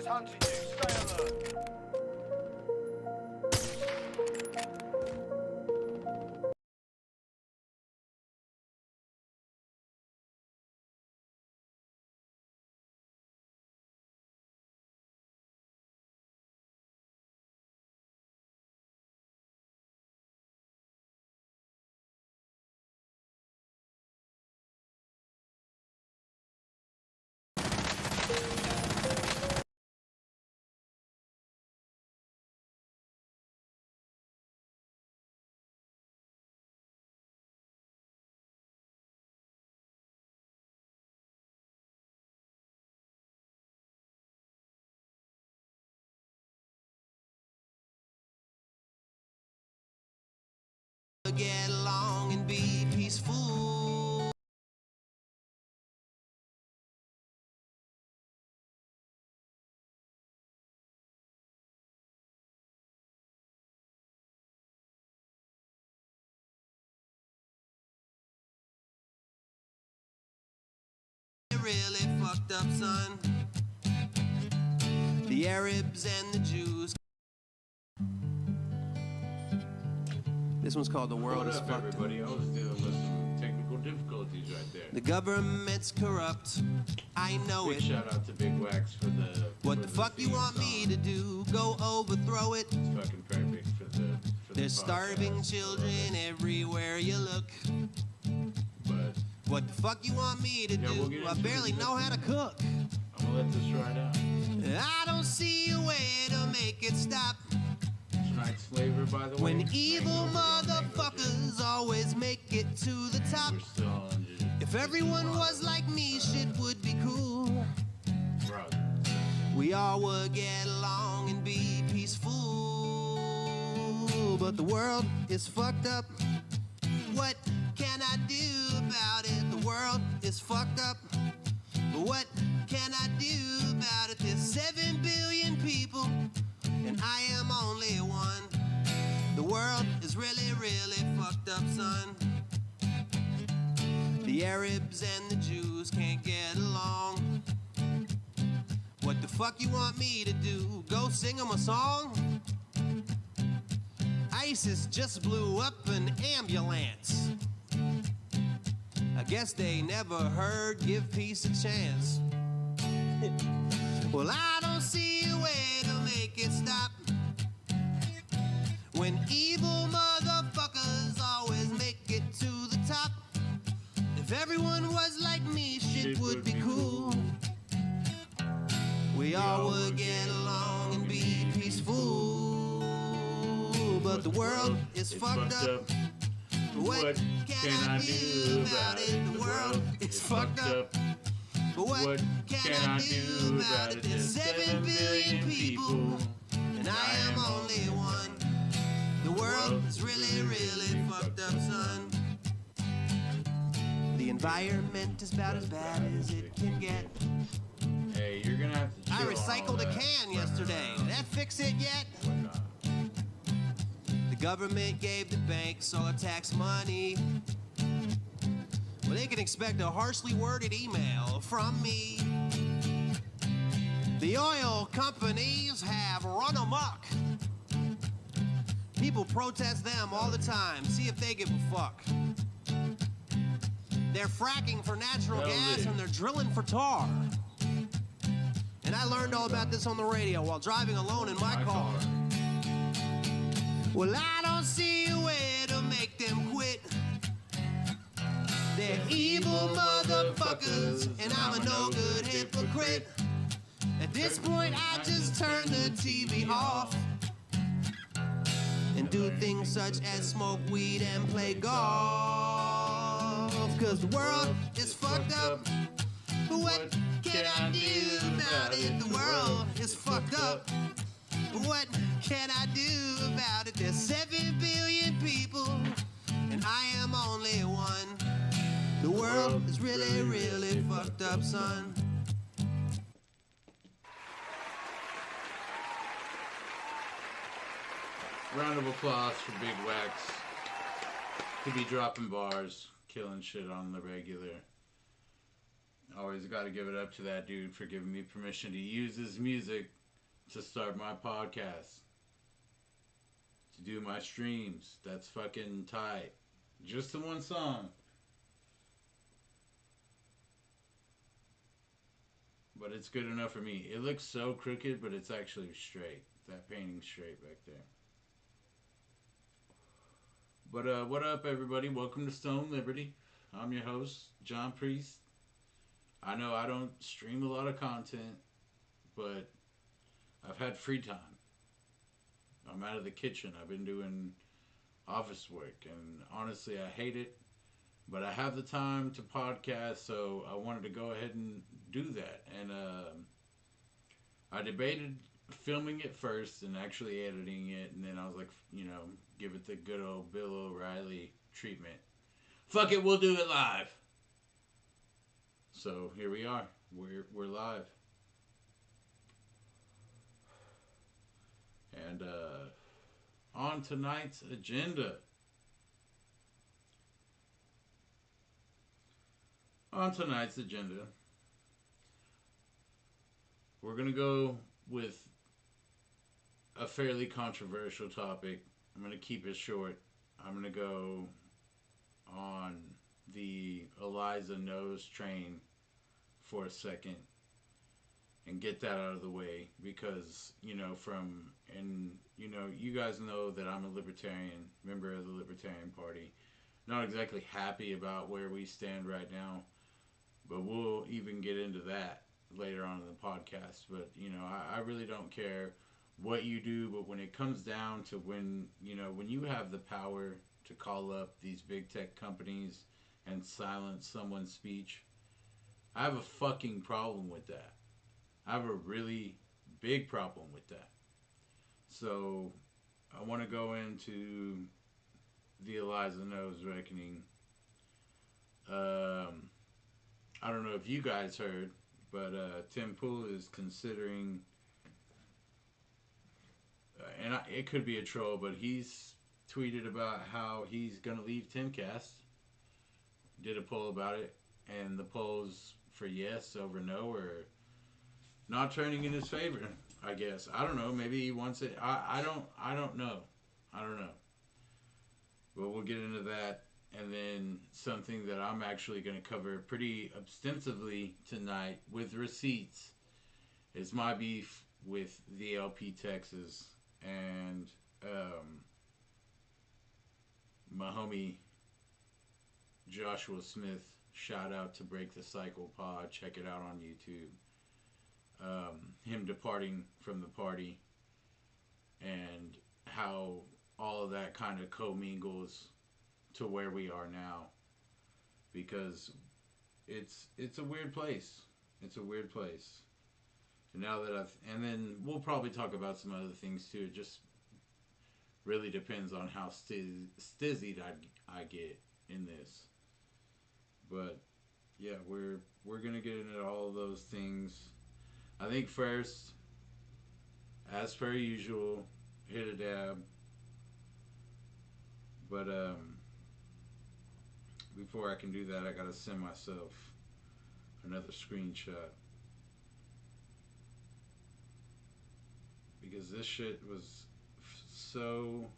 hunting you. Stay alert. Get along and be peaceful. Really fucked up, son. The Arabs and the Jews. This one's called The World Is Fucked Up. Everybody, I was dealing with some technical difficulties right there. The government's corrupt. I know Big it. shout out to Big Wax for the. What the fuck you want me to do? Go overthrow it. It's fucking perfect for the. There's starving children everywhere you look. But what the fuck you want me to do? We'll I barely know how to cook. I'm gonna let this ride out. I don't see a way to make it stop. Tonight's flavor, by the way. When evil motherfuckers always make it to the top. We're still on If everyone was like me, shit would be cool. We all would get along and be peaceful. But the world is fucked up. What can I do about it? The world is fucked up. But what can I do about it? There's 7 billion people, and I am only one. The world is really, really fucked up, son. The Arabs and the Jews can't get along. What the fuck you want me to do? Go sing them a song? ISIS just blew up an ambulance. I guess they never heard give peace a chance. Well, I don't see a way to make it stop. When evil motherfuckers always make it to the top. If everyone was like me, shit would be cool. We all would get along and be peaceful. But the world is fucked up. What can I do about it? The world is fucked up. But what can I do about it? There's 7 billion people, and I am only one. The world is really, really fucked up, son. The environment is about as bad as it can get. Hey, you're gonna have to. I recycled a can yesterday. Did that fix it yet? The government gave the banks all the tax money. Well, they can expect a harshly worded email from me. The oil companies have run amok. People protest them all the time. See if they give a fuck. They're fracking for natural gas and they're drilling for tar. And I learned all about this on the radio while driving alone in my car. Well, I don't see a way to make them quit. They're evil motherfuckers, and I'm a no-good hypocrite. At this point, I just turn the TV off and do things such as smoke weed and play golf. Cause the world is fucked up. But what can I do about it? The world is fucked up. But what can I do about it? There's 7 billion people, and I am only one. The world is really, really fucked up, son. Round of applause for Big Wax. Could be dropping bars, killing shit on the regular. Always got to give it up to that dude for giving me permission to use his music to start my podcast, to do my streams. That's fucking tight. Just the one song. But it's good enough for me. It looks so crooked, but it's actually straight. That painting's straight back there. But what up, everybody? Welcome to Stone Liberty. I'm your host, John Priest. I know I don't stream a lot of content, but I've had free time. I'm out of the kitchen. I've been doing office work, and honestly, I hate it. But I have the time to podcast, so I wanted to go ahead and do that. And I debated filming it first and actually editing it, and then I was like, give it the good old Bill O'Reilly treatment. Fuck it, we'll do it live. So here we are. We're live. And on tonight's agenda. We're going to go with a fairly controversial topic. I'm going to keep it short. I'm going to go on the Eliza Knows train for a second and get that out of the way because, you guys know that I'm a libertarian, member of the Libertarian Party. Not exactly happy about where we stand right now, but we'll even get into that later on in the podcast. But, I really don't care what you do, but when it comes down to when you have the power to call up these big tech companies and silence someone's speech, I have a fucking problem with that. I have a really big problem with that. So I want to go into the Eliza Knows reckoning. I don't know if you guys heard, but Tim Pool is considering, it could be a troll, but he's tweeted about how he's going to leave Timcast. Did a poll about it, and the polls for yes over no are not turning in his favor, I guess. I don't know. Maybe he wants it. I don't know. But we'll get into that. And then something that I'm actually going to cover pretty extensively tonight with receipts is my beef with the LPTexas and my homie Joshua Smith. Shout out to Break the Cycle Pod. Check it out on YouTube. Him departing from the party and how all of that kind of commingles to where we are now, because it's a weird place. It's a weird place. And now that and then we'll probably talk about some other things too. It just really depends on how stizzied I get in this. But yeah, we're gonna get into all of those things. I think first, as per usual, hit a dab. But before I can do that, I gotta send myself another screenshot. Because this shit was so...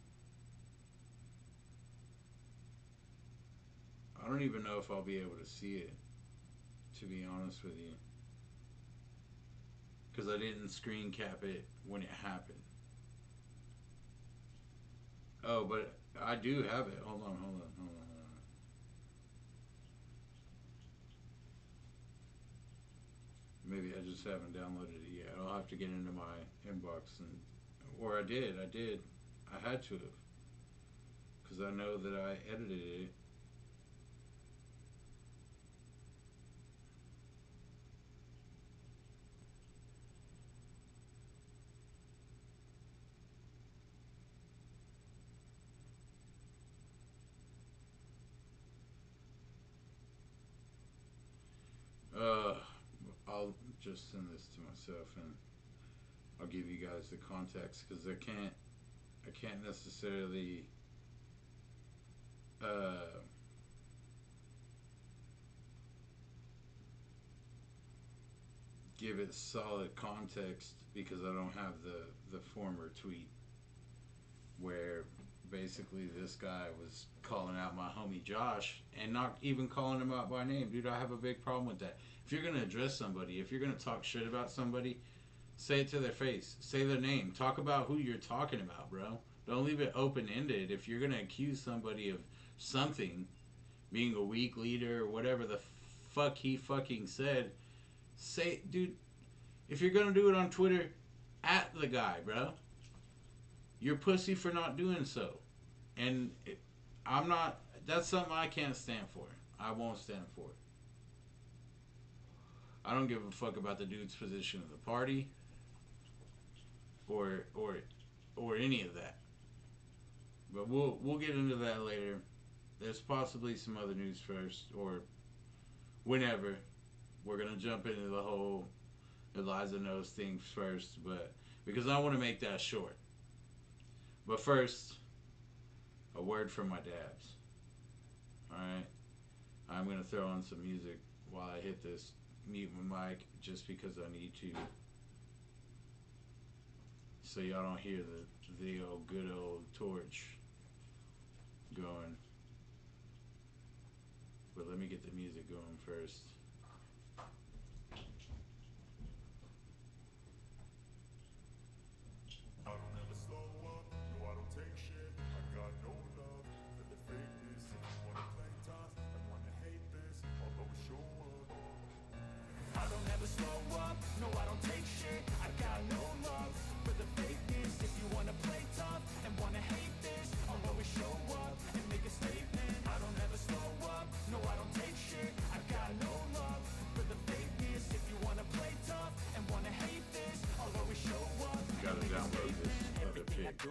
I don't even know if I'll be able to see it, to be honest with you. Because I didn't screen cap it when it happened. Oh, but I do have it. Hold on. Maybe I just haven't downloaded it yet. I'll have to get into my inbox or I did. I had to have. Because I know that I edited it. I'll just send this to myself and I'll give you guys the context because I can't necessarily give it solid context because I don't have the former tweet where basically this guy was calling out my homie Josh and not even calling him out by name. Dude, I have a big problem with that. If you're going to address somebody, if you're going to talk shit about somebody, say it to their face. Say their name. Talk about who you're talking about, bro. Don't leave it open-ended. If you're going to accuse somebody of something, being a weak leader or whatever the fuck he fucking said, say, dude, if you're going to do it on Twitter, at the guy, bro. You're pussy for not doing so. And I'm not, that's something I can't stand for. I won't stand for it. I don't give a fuck about the dude's position in the party or any of that. But we'll get into that later. There's possibly some other news first, or whenever. We're gonna jump into the whole Eliza knows thing first, but because I want to make that short. But first, a word from my dabs. Alright? I'm going to throw on some music while I hit this mute my mic just because I need to. So y'all don't hear the old good old torch going. But let me get the music going first.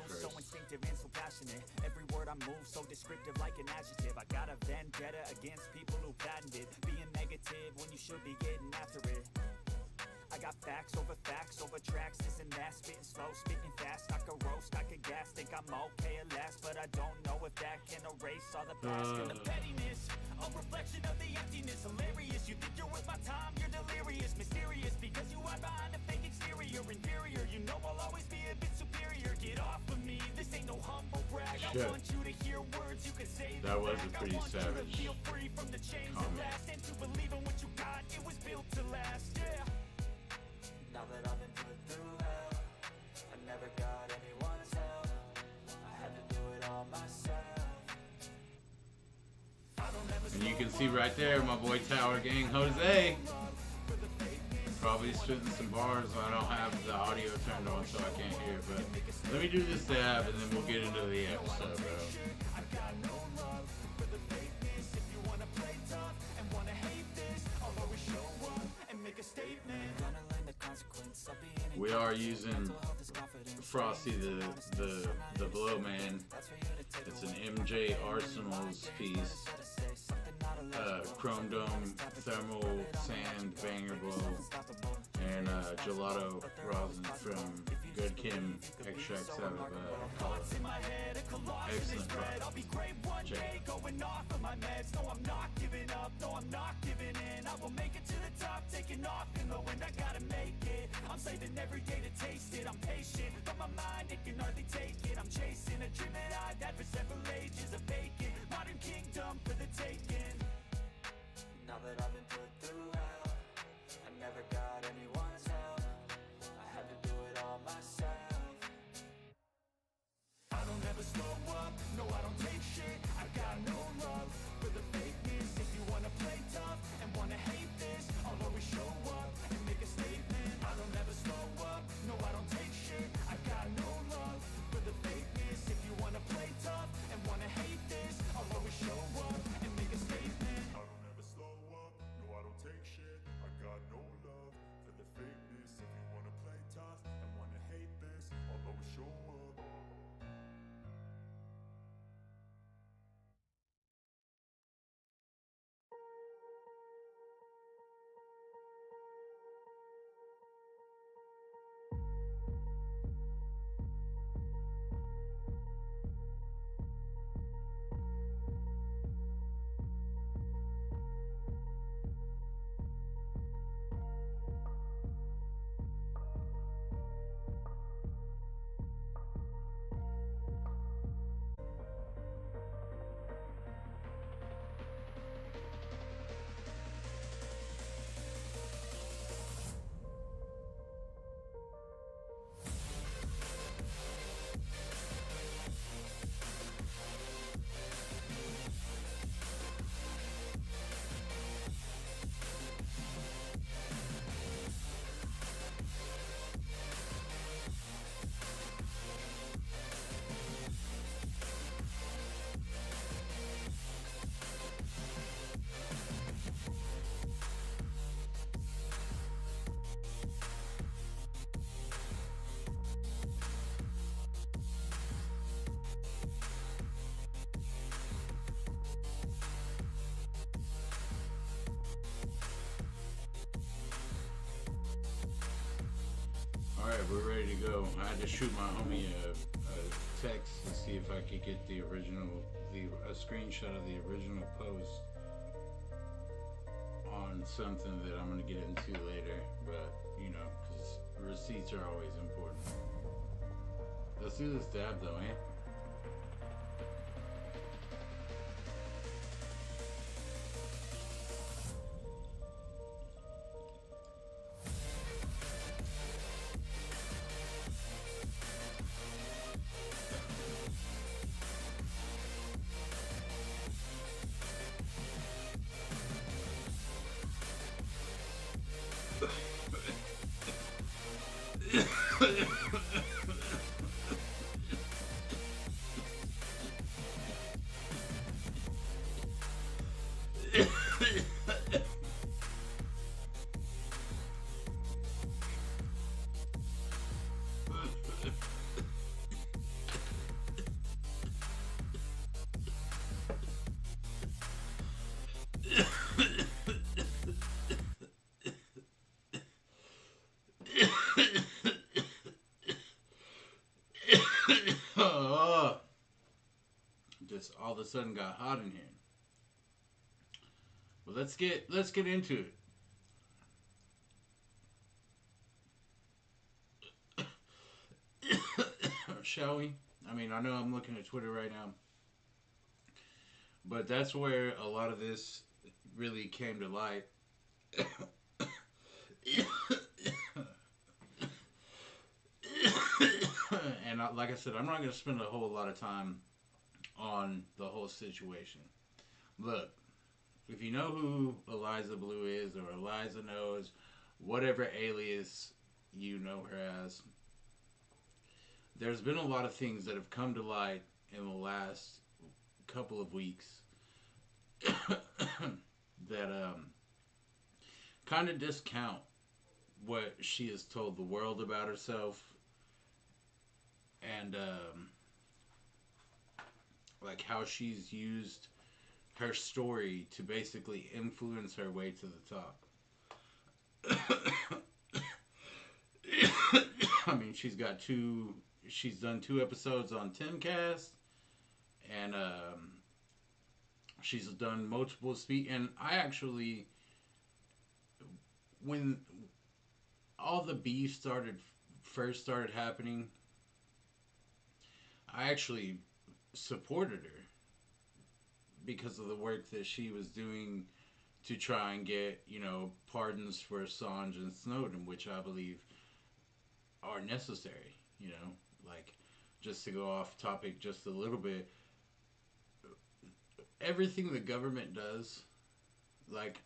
So instinctive and so passionate. Every word I move so descriptive like an adjective. I got a vendetta against people who patented being negative when you should be getting after it. I got facts over tracks, this and that. Spitting slow, spitting fast. I could roast, I could gas. Think I'm okay at last, but I don't know if that can erase all the past. And the pettiness, a reflection of the emptiness. Hilarious, you think you're worth my time, you're delirious. Mysterious, because you hide behind a fake exterior. Inferior, you know I'll always be a bit superior. Get off of me, this ain't no humble brag. Shit. I want you to hear words you can say. That was a pretty savage feel free from the chains that last, and to believe in what you got, it was built to last. Yeah. Now that I've been put through hell, I never got anyone's help. I had to do it all myself. And you can see right there my boy Tower Gang Jose. Probably spitting some bars. I don't have the audio turned on so I can't hear, but let me do this dab and then we'll get into the episode, bro. We are using Frosty the Blow Man. It's an MJ Arsenal's piece. Chrome Dome Thermal Sand Banger Blow and Gelato Rosin from Good Kim extracts out of Colorado. Excellent product. Check it out. Going off of my meds, no I'm not giving up, no I'm not giving in. I will make it to the top, taking off in the wind, I gotta make it. I'm saving every day to taste it, I'm patient, but my mind, it can hardly take it. I'm chasing a dream that I've had for several ages, a vacant modern kingdom for the taking. Now that I've been put through hell, I never got anyone's help. I had to do it all myself. I don't ever slow up, no I don't take shit. I got no love for the fakeness. If you wanna play tough and wanna hate this, I'll always show up and make a statement. I don't ever slow up, no I don't take shit. I got no love for the fakeness. If you wanna play tough and wanna hate this, I'll always show up and make a statement. I don't ever slow up, no I don't take shit. I got no love for the fakeness. If you wanna play tough and wanna hate this, I'll always show up. Alright, we're ready to go. I had to shoot my homie a text to see if I could get the original, a screenshot of the original post on something that I'm going to get into later. But, you know, because receipts are always important. Let's do this dab though, eh? Oh, just all of a sudden got hot in here. Well, let's get into it. Shall we? I mean, I know I'm looking at Twitter right now, but that's where a lot of this really came to light. And like I said, I'm not going to spend a whole lot of time on the whole situation. Look, if you know who Eliza Blue is, or Eliza knows, whatever alias you know her as, there's been a lot of things that have come to light in the last couple of weeks that kind of discount what she has told the world about herself, and like how she's used her story to basically influence her way to the top. I mean, she's done 2 episodes on Timcast, and she's done multiple and I actually, when all the beef first started happening, I actually supported her because of the work that she was doing to try and get, you know, pardons for Assange and Snowden, which I believe are necessary, you know. Like, just to go off topic just a little bit, everything the government does, like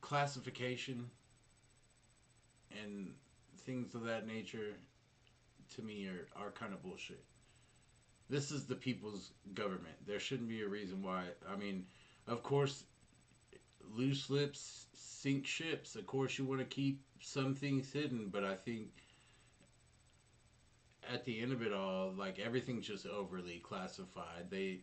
classification and things of that nature, to me are kind of bullshit. This is the people's government. There shouldn't be a reason why. I mean, of course, loose lips sink ships. Of course, you want to keep some things hidden, but I think at the end of it all, like, everything's just overly classified. They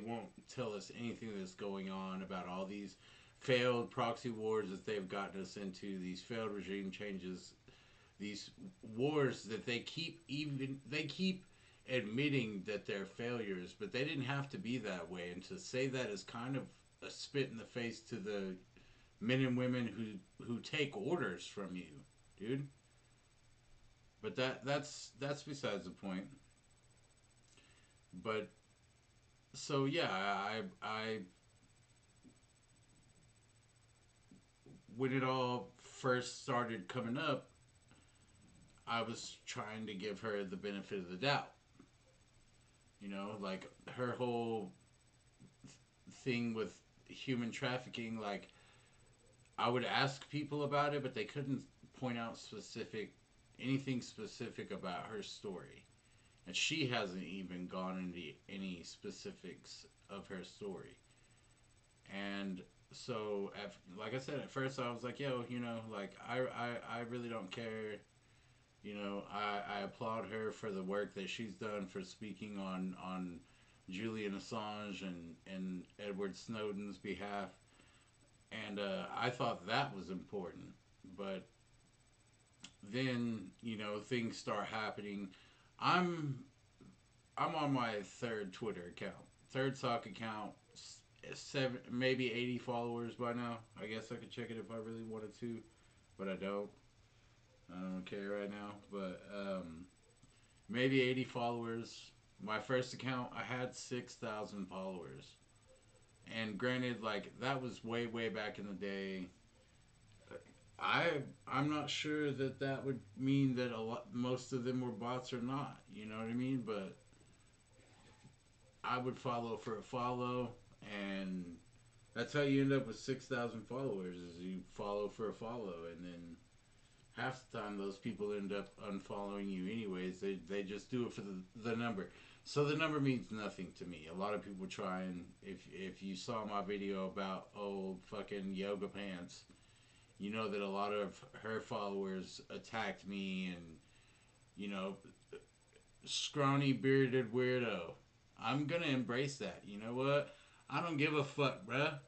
won't tell us anything that's going on about all these failed proxy wars that they've gotten us into, these failed regime changes, these wars that they keep admitting that they're failures, but they didn't have to be that way. And to say that is kind of a spit in the face to the men and women who take orders from you, dude. But that's besides the point. But so yeah, I when it all first started coming up, I was trying to give her the benefit of the doubt. You know, like her whole thing with human trafficking, like, I would ask people about it, but they couldn't point out anything specific about her story. And she hasn't even gone into any specifics of her story. And so, like I said, at first I was like, yo, you know, like, I really don't care. You know, I applaud her for the work that she's done for speaking on Julian Assange and Edward Snowden's behalf. And I thought that was important. But then things start happening. I'm I'm on my third Twitter account, third sock account. Seven, maybe 80 followers by now. I guess I could check it if I really wanted to, but I don't. I don't care right now. But maybe 80 followers. My first account, I had 6,000 followers. And granted, like that was way, way back in the day. I I'm not sure that that would mean that most of them were bots or not. You know what I mean? But I would follow for a follow, and that's how you end up with 6,000 followers. Is you follow for a follow, and then half the time those people end up unfollowing you anyways. They just do it for the number. So the number means nothing to me. A lot of people try, and if you saw my video about old fucking yoga pants, you know that a lot of her followers attacked me and you know scrawny bearded weirdo. I'm gonna embrace that. You know what? I don't give a fuck, bruh.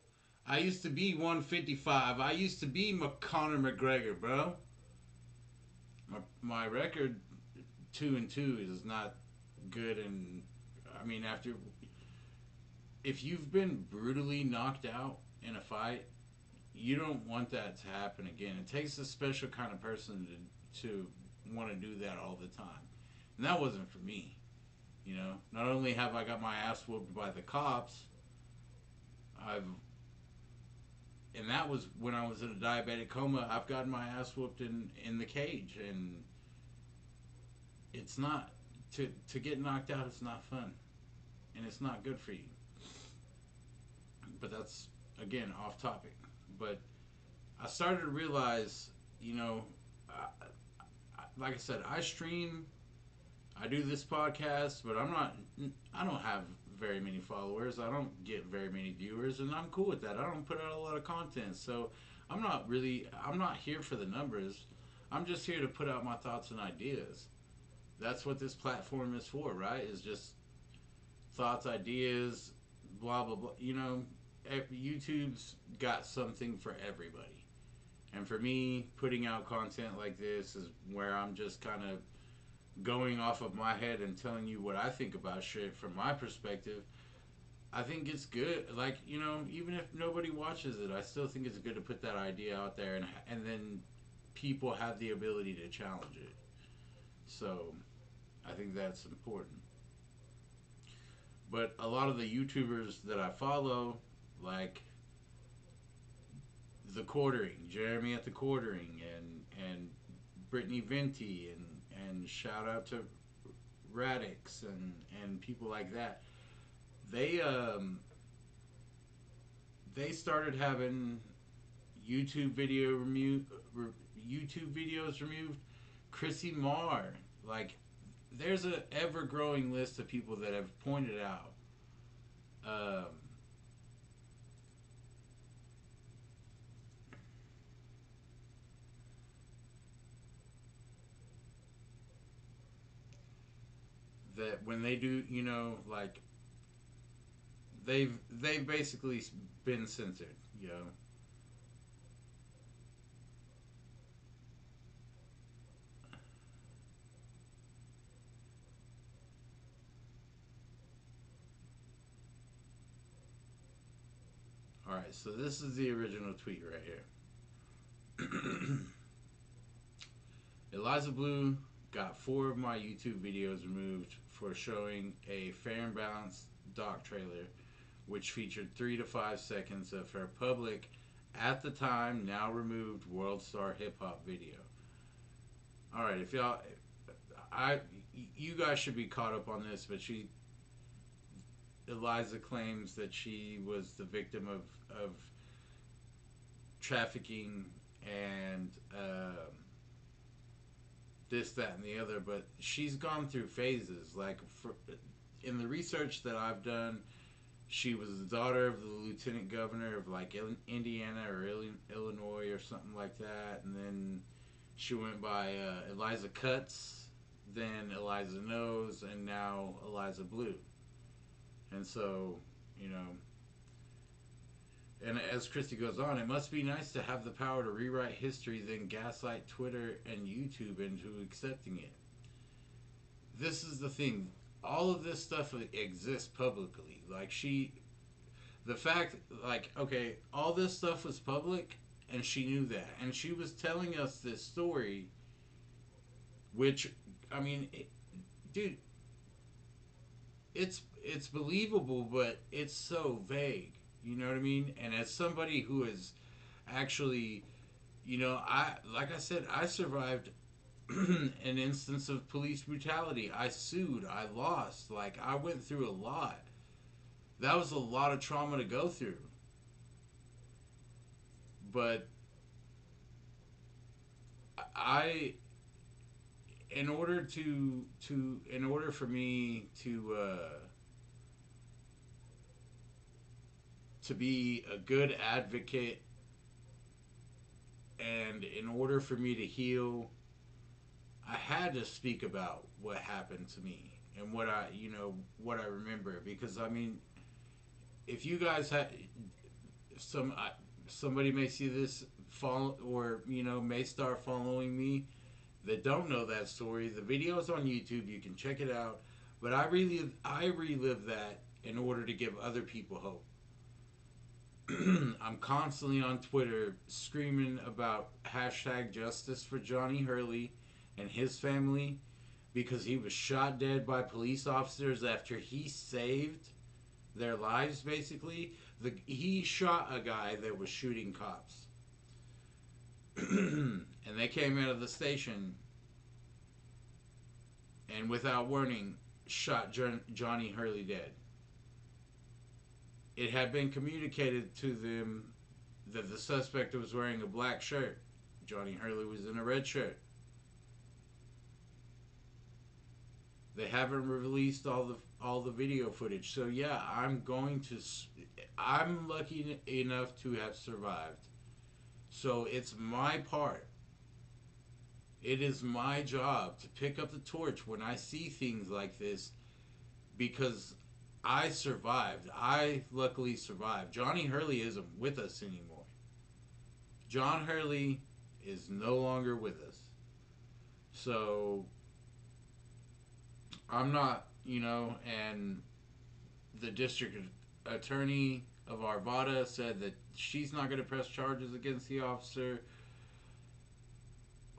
I used to be 155. I used to be Conor McGregor, bro. My record 2-2 is not good, and I mean after if you've been brutally knocked out in a fight, you don't want that to happen again. It takes a special kind of person to want to do that all the time, and that wasn't for me. Not only have I got my ass whooped by the cops, I've and that was when I was in a diabetic coma. I've gotten my ass whooped in the cage, and it's not to get knocked out. It's not fun, and it's not good for you. But that's again off topic. But I started to realize, like I said, I stream. I do this podcast, but I don't have very many followers. I don't get very many viewers, and I'm cool with that. I don't put out a lot of content, so I'm not here for the numbers. I'm just here to put out my thoughts and ideas. That's what this platform is for, right? Is just thoughts, ideas, blah blah blah. YouTube's got something for everybody, and for me, putting out content like this is where I'm just kind of going off of my head and telling you what I think about shit from my perspective. I think it's good. Like, even if nobody watches it, I still think it's good to put that idea out there, and then people have the ability to challenge it. So, I think that's important. But a lot of the YouTubers that I follow, like the Quartering, Jeremy at the Quartering, and Brittany Venti, and shout out to Radix and people like that. They they started having YouTube YouTube videos removed. Chrissy Marr, like there's a ever growing list of people that have pointed out that when they do, like they've basically been censored. All right, so this is the original tweet right here. Eliza Blue got 4 of my YouTube videos removed for showing a fair and balanced doc trailer, which featured 3 to 5 seconds of her public, at the time now removed World Star Hip Hop video. All right, if y'all, you guys should be caught up on this, but Eliza claims that she was the victim of trafficking and this, that, and the other, but she's gone through phases. Like, in the research that I've done, she was the daughter of the lieutenant governor of like Indiana or Illinois or something like that, and then she went by Eliza Cuts, then Eliza Knows, and now Eliza Blue. And so, And as Christy goes on, it must be nice to have the power to rewrite history, then gaslight Twitter and YouTube into accepting it. This is the thing. All of this stuff exists publicly. Like, the fact, like, okay, all this stuff was public, and she knew that. And she was telling us this story, which, I mean, dude, it's believable, but it's so vague. You know what I mean? And as somebody who is actually, like I said, I survived an instance of police brutality. I sued. I lost. Like, I went through a lot. That was a lot of trauma to go through. But I, in order for me to be a good advocate, and in order for me to heal, I had to speak about what happened to me and what I remember. Because, I mean, if you guys had somebody may see this follow, or may start following me, that don't know that story. The video is on YouTube. You can check it out. But I relive that in order to give other people hope. I'm constantly on Twitter screaming about #justice for Johnny Hurley and his family, because he was shot dead by police officers after he saved their lives. Basically, he shot a guy that was shooting cops, and they came out of the station and, without warning, shot Johnny Hurley dead. It had been communicated to them that the suspect was wearing a black shirt. Johnny Hurley was in a red shirt. They haven't released all the video footage. So yeah, I'm lucky enough to have survived. So it's my part. It is my job to pick up the torch when I see things like this, because I survived. I luckily survived. Johnny Hurley isn't with us anymore. John Hurley is no longer with us. So I'm not, and the district attorney of Arvada said that she's not going to press charges against the officer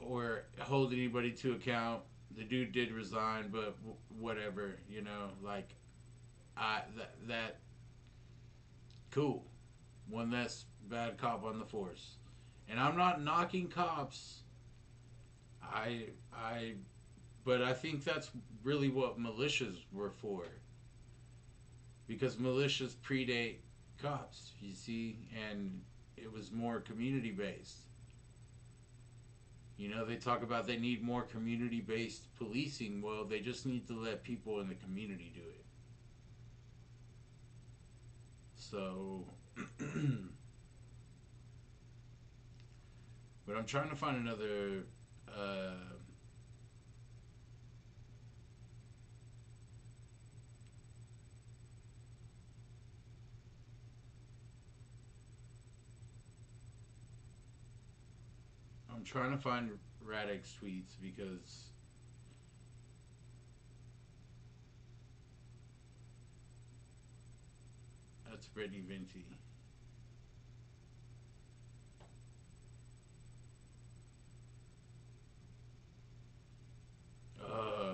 or hold anybody to account. The dude did resign, but whatever, like, that cool. One less bad cop on the force. And I'm not knocking cops. But I think that's really what militias were for. Because militias predate cops, you see, and it was more community based. They talk about they need more community based policing. Well, they just need to let people in the community do it. So, but I'm trying to find another. I'm trying to find Radek's tweets, because that's Brittany Venti.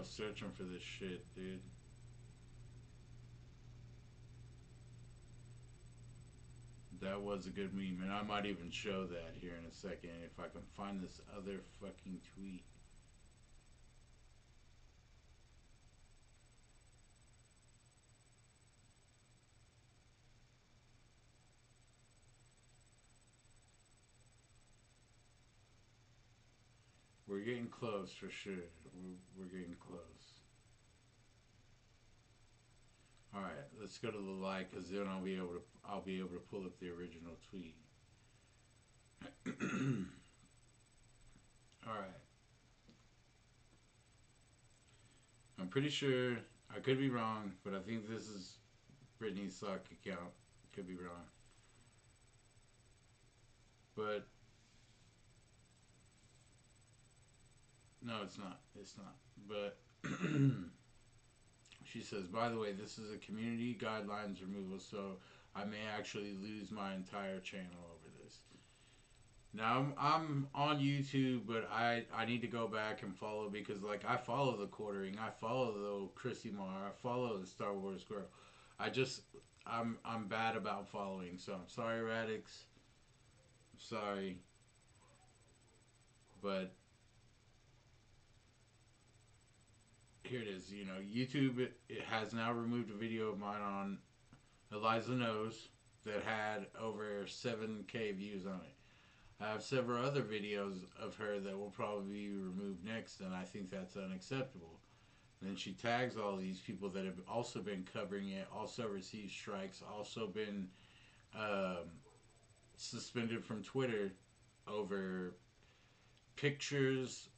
Searching for this shit, dude. That was a good meme, and I might even show that here in a second if I can find this other fucking tweet. We're getting close for sure. We're getting close. All right, let's go to the like, because then I'll be able to pull up the original tweet. All right. I'm pretty sure, I could be wrong, but I think this is Brittany's sock account. Could be wrong. But no, it's not. It's not. But she says, by the way, this is a community guidelines removal, so I may actually lose my entire channel over this. Now I'm on YouTube, but I need to go back and follow, because like I follow the Quartering, I follow the Chrissy Mar, I follow the Star Wars girl. I'm bad about following, so I'm sorry, Radix. I'm sorry, but here it is. You know, YouTube it has now removed a video of mine on Eliza Knows that had over 7K views on it. I have several other videos of her that will probably be removed next, and I think that's unacceptable. And then she tags all these people that have also been covering it, also received strikes, also been suspended from Twitter over pictures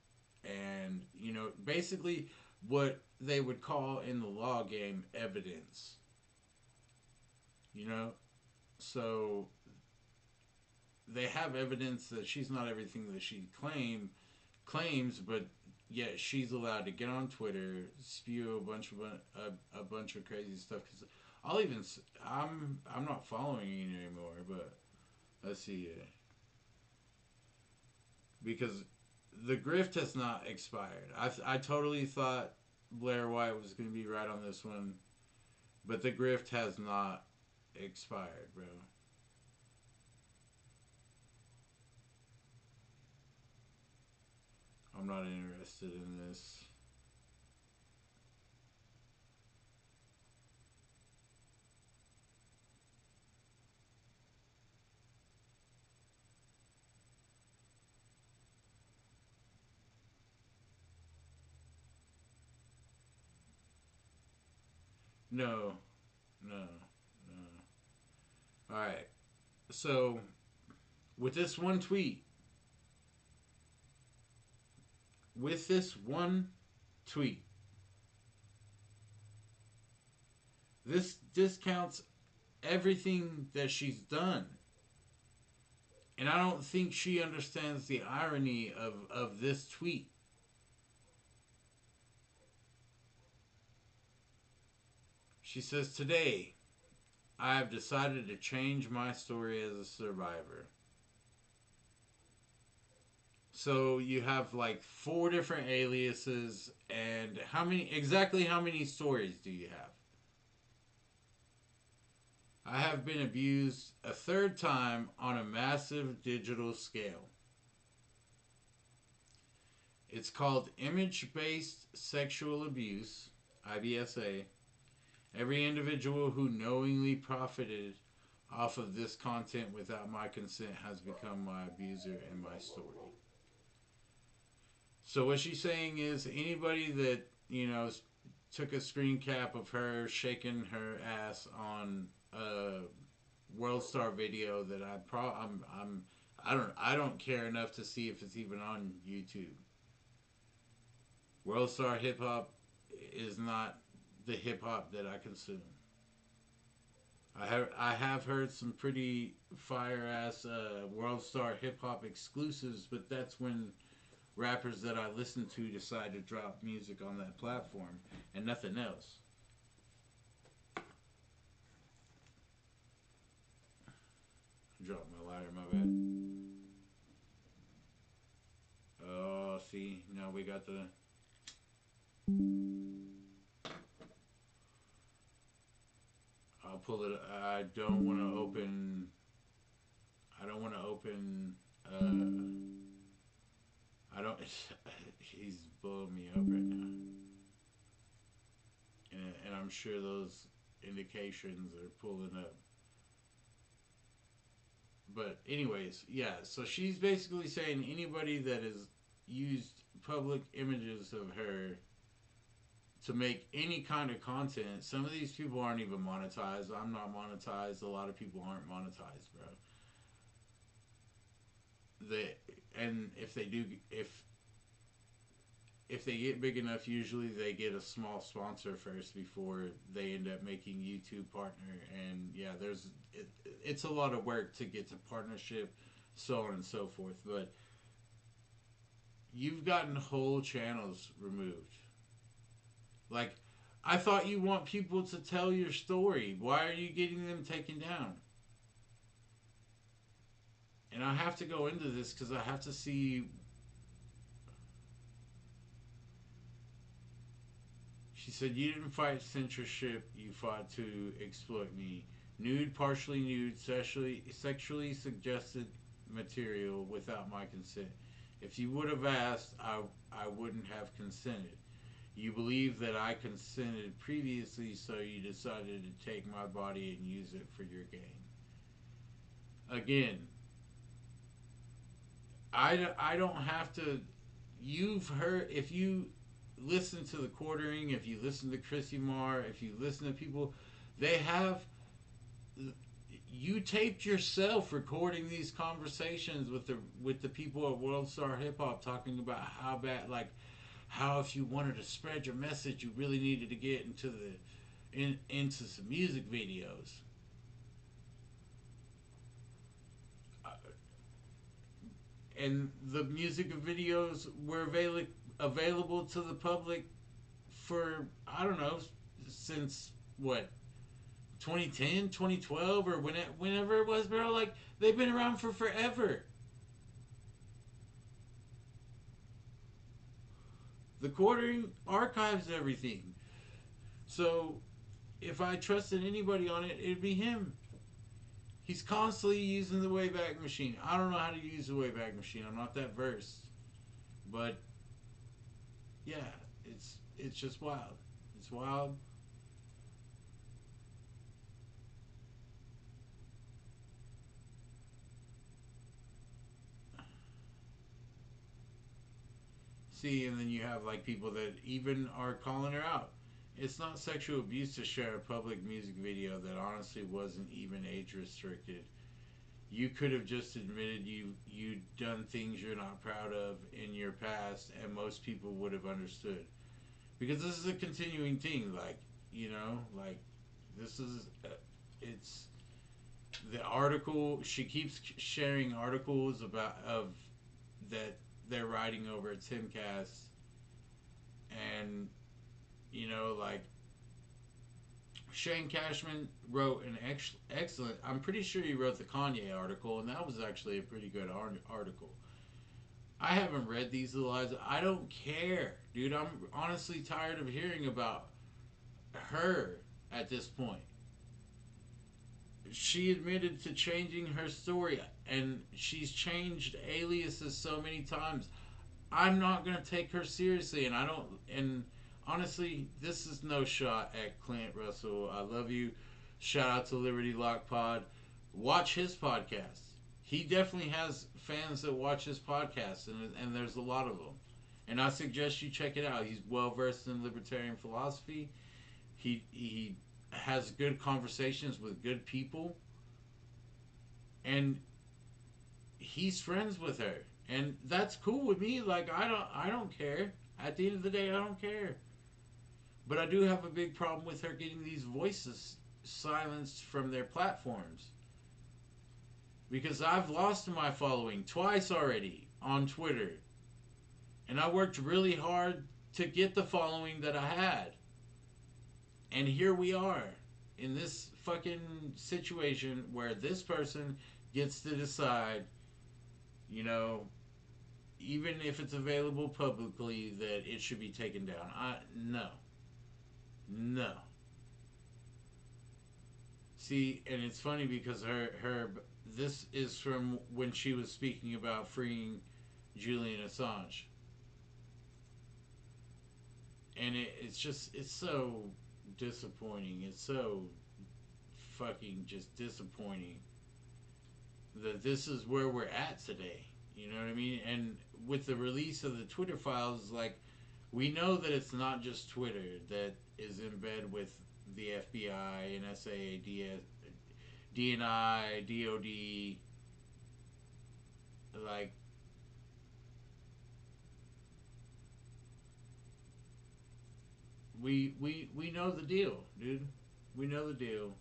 and, you know, basically what they would call in the law game evidence. You know? So they have evidence that she's not everything that she claims, but yet she's allowed to get on Twitter, spew a bunch of crazy stuff. Because I'm not following it anymore. But let's see, because the grift has not expired. I totally thought Blair White was going to be right on this one, but the grift has not expired, bro. I'm not interested in this. No, no, no. Alright, so with this one tweet, with this one tweet, this discounts everything that she's done. And I don't think she understands the irony of this tweet. She says, today, I have decided to change my story as a survivor. So you have like 4 different aliases, and exactly how many stories do you have? I have been abused a 3rd time on a massive digital scale. It's called image-based sexual abuse, IBSA. Every individual who knowingly profited off of this content without my consent has become my abuser and my story. So what she's saying is anybody that, you know, took a screen cap of her shaking her ass on a World Star video that I don't care enough to see if it's even on YouTube. World Star hip hop is not the hip hop that I consume. I have heard some pretty fire ass World Star hip hop exclusives, but that's when rappers that I listen to decide to drop music on that platform and nothing else. Drop my lighter, my bad. Oh, see, now we got the. I'll pull it. I don't want to open. I don't want to open. I don't. He's blowing me up right now, and I'm sure those indications are pulling up. But anyways, yeah. So she's basically saying anybody that has used public images of her to make any kind of content. Some of these people aren't even monetized. I'm not monetized. A lot of people aren't monetized, bro. And if they do, if they get big enough, usually they get a small sponsor first before they end up making YouTube partner. And yeah, it's a lot of work to get to partnership so on and so forth. But you've gotten whole channels removed. Like, I thought you want people to tell your story. Why are you getting them taken down? And I have to go into this because I have to see. She said, you didn't fight censorship, you fought to exploit me. Nude, partially nude, sexually suggested material without my consent. If you would have asked, I wouldn't have consented. You believe that I consented previously, so you decided to take my body and use it for your gain. Again, I don't have to. You've heard, if you listen to the quartering, if you listen to Chrissy Marr, if you listen to people, they have. You taped yourself recording these conversations with the people at World Star Hip Hop, talking about how bad, like, how if you wanted to spread your message, you really needed to get into some music videos. And the music videos were available to the public for, I don't know, since what, 2010, 2012, or whenever it was, bro. Like, they've been around for forever. The quartering archives everything. So, if I trusted anybody on it, it'd be him. He's constantly using the Wayback Machine. I don't know how to use the Wayback Machine. I'm not that versed. But, yeah, it's just wild. It's wild. See, and then you have like people that even are calling her out. It's not sexual abuse to share a public music video that honestly wasn't even age restricted. You could have just admitted you'd done things you're not proud of in your past, and most people would have understood. Because this is a continuing thing, like, like, this is it's the article. She keeps sharing articles of that they're writing over at Timcast, and like, Shane Cashman wrote an excellent. I'm pretty sure he wrote the Kanye article, and that was actually a pretty good article. I haven't read these little lies. I don't care, dude. I'm honestly tired of hearing about her at this point. She admitted to changing her story, and she's changed aliases so many times. I'm not gonna take her seriously, and I don't. And honestly, this is no shot at Clint Russell. I love you. Shout out to Liberty Lock Pod. Watch his podcast. He definitely has fans that watch his podcast, and there's a lot of them. And I suggest you check it out. He's well versed in libertarian philosophy. He has good conversations with good people, and he's friends with her, and that's cool with me. Like, I don't care. At the end of the day, I don't care. But I do have a big problem with her getting these voices silenced from their platforms, because I've lost my following twice already on Twitter, and I worked really hard to get the following that I had. And here we are in this fucking situation where this person gets to decide, even if it's available publicly, that it should be taken down. No. See, and it's funny because this is from when she was speaking about freeing Julian Assange. And it's so disappointing. It's so fucking just disappointing that this is where we're at today. You know what I mean? And with the release of the Twitter files, like, we know that it's not just Twitter that is in bed with the FBI, NSA, DNI, DOD. Like, we know the deal, dude. We know the deal.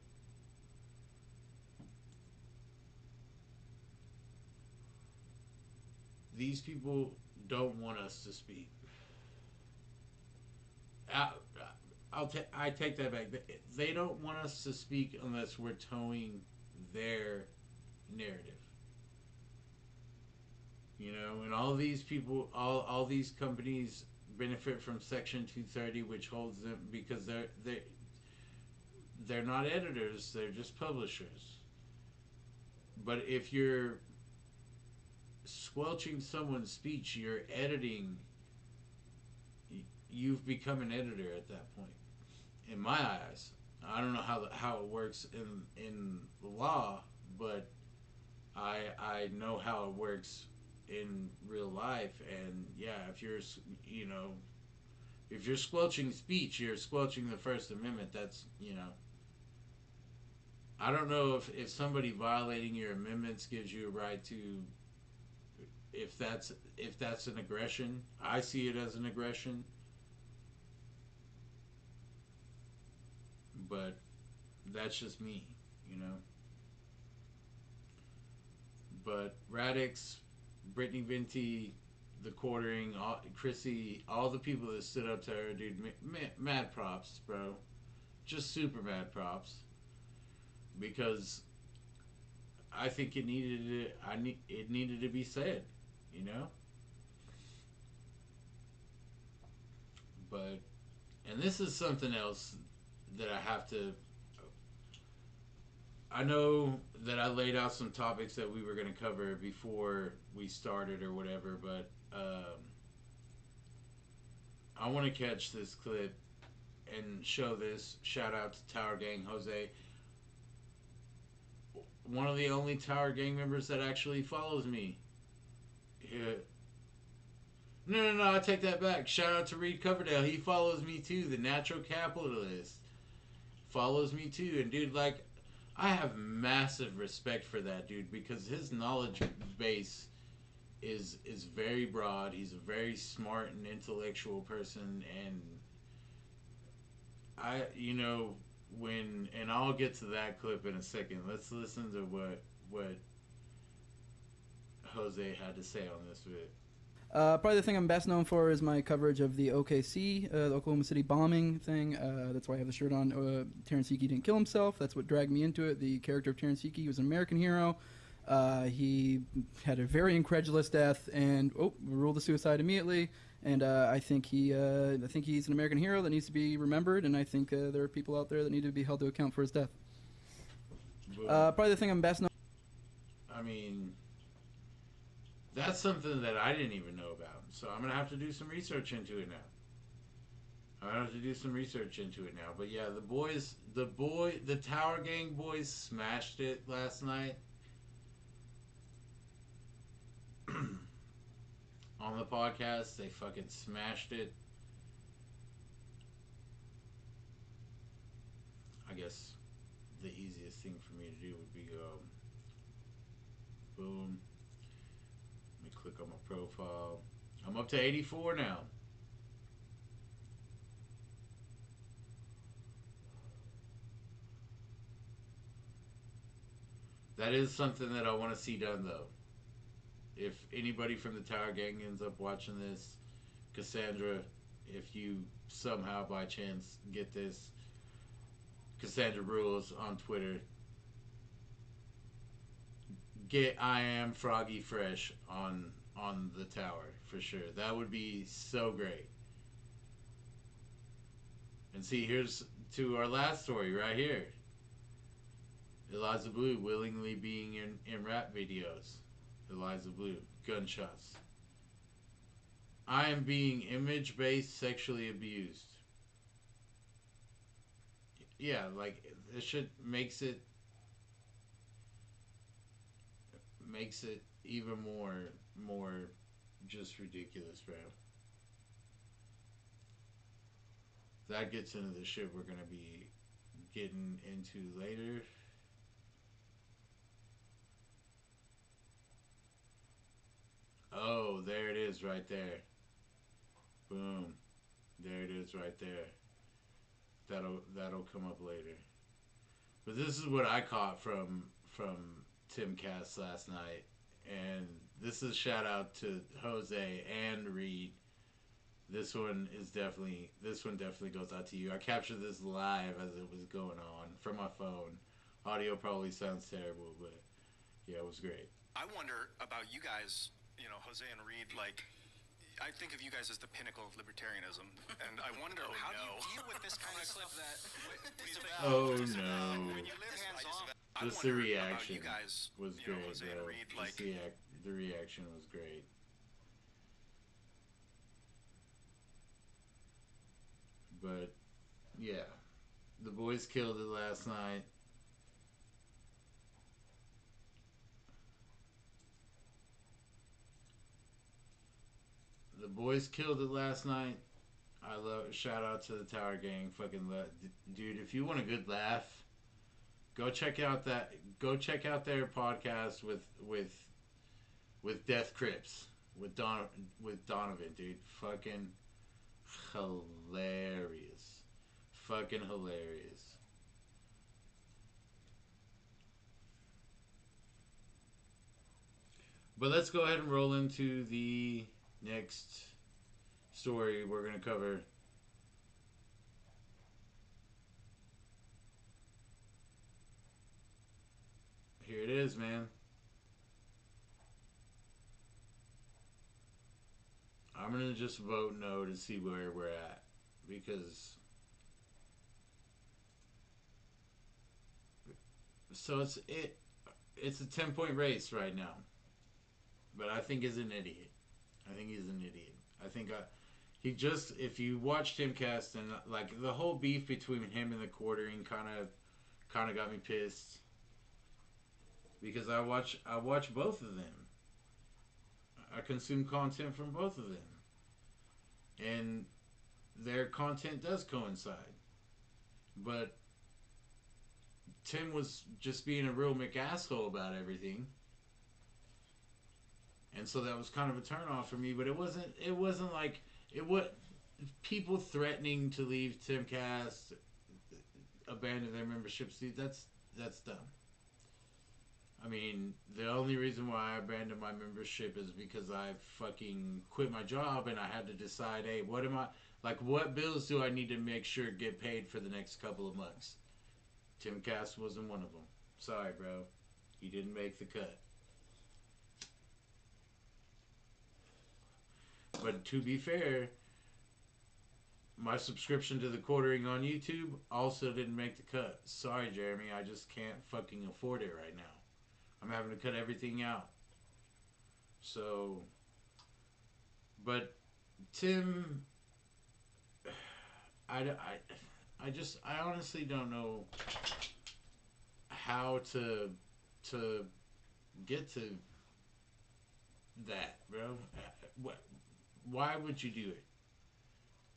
these people don't want us to speak. I, I take that back. They don't want us to speak unless we're towing their narrative. You know, and all these people, all these companies benefit from Section 230, which holds them because they're not editors; they're just publishers. But if you're squelching someone's speech, you're editing. You've become an editor at that point. In my eyes, I don't know how it works in the law, but I know how it works in real life. And yeah, if you're if you're squelching speech, you're squelching the First Amendment. That's I don't know if somebody violating your amendments gives you a right to, if that's an aggression. I see it as an aggression, but that's just me, you know. But Radix, Brittany Venti, the Quartering, Chrissy, all the people that stood up to her, dude, mad props, bro. Just super mad props. Because I think it needed it needed to be said, you know. But and this is something else that I have to. I know that I laid out some topics that we were going to cover before we started or whatever, but I want to catch this clip and show this. Shout out to Tower Gang Jose, one of the only Tower Gang members that actually follows me. Yeah. No, I take that back. Shout out to Reed Coverdale. He follows me too. The Natural Capitalist follows me too. And dude, like, I have massive respect for that dude because his knowledge base is very broad. He's a very smart and intellectual person, and and I'll get to that clip in a second. Let's listen to what Jose had to say on this bit. Probably the thing I'm best known for is my coverage of the OKC, the Oklahoma City bombing thing. That's why I have the shirt on. Terrence Hickey didn't kill himself. That's what dragged me into it. The character of Terrence Hickey was an American hero. He had a very incredulous death and ruled a suicide immediately. And I think he's an American hero that needs to be remembered. And I think there are people out there that need to be held to account for his death. Probably the thing I'm best known. I mean, that's something that I didn't even know about. So I'm gonna have to do some research into it now. But yeah, the Tower Gang boys smashed it last night. On the podcast, they fucking smashed it. I guess the easiest thing for me to do would be go boom. Let me click on my profile. I'm up to 84 now. That is something that I want to see done, though. If anybody from the Tower Gang ends up watching this, Cassandra, if you somehow by chance get this, Cassandra Rules on Twitter, get I Am Froggy Fresh on the tower for sure. That would be so great. And see, here's to our last story right here. Eliza Blue willingly being in rap videos. Eliza Blue, gunshots. I am being image-based sexually abused. Yeah, like this shit makes it even more just ridiculous, bro. That gets into the shit we're gonna be getting into later. Oh, there it is right there. Boom. There it is right there. That'll come up later. But this is what I caught from Tim Cass last night, and this is shout out to Jose and Reed. This one definitely goes out to you. I captured this live as it was going on from my phone. Audio probably sounds terrible, but yeah, it was great. I wonder about you guys, Jose and Reed, like, I think of you guys as the pinnacle of libertarianism, and I wonder how do you deal with this kind of stuff Oh no. when you live hands-off? Just the reaction you guys, was great, Jose bro. and Reed, like, The reaction was great. But yeah, the boys killed it last night. The boys killed it last night. I love. Shout out to the Tower Gang. Fucking dude. If you want a good laugh, go check out their podcast with Death Crips with Donovan, dude. Fucking hilarious. Fucking hilarious. But let's go ahead and roll into the next story we're going to cover. Here it is, man. I'm going to just vote no to see where we're at, because so it's a 10-point race right now. But I think he's an idiot. I think if you watched him cast, and like the whole beef between him and the quartering kind of got me pissed, because I watch both of them. I consume content from both of them, and their content does coincide. But Tim was just being a real McAsshole about everything. And so that was kind of a turnoff for me, but it wasn't like it was people threatening to leave Timcast, abandon their memberships. Dude, that's dumb. I mean, the only reason why I abandoned my membership is because I fucking quit my job and I had to decide, hey, what bills do I need to make sure get paid for the next couple of months? Timcast wasn't one of them. Sorry, bro. You didn't make the cut. But to be fair, my subscription to the quartering on YouTube also didn't make the cut. Sorry, Jeremy, I just can't fucking afford it right now. I'm having to cut everything out. So, but Tim, I honestly don't know how to get to that, bro. Why would you do it?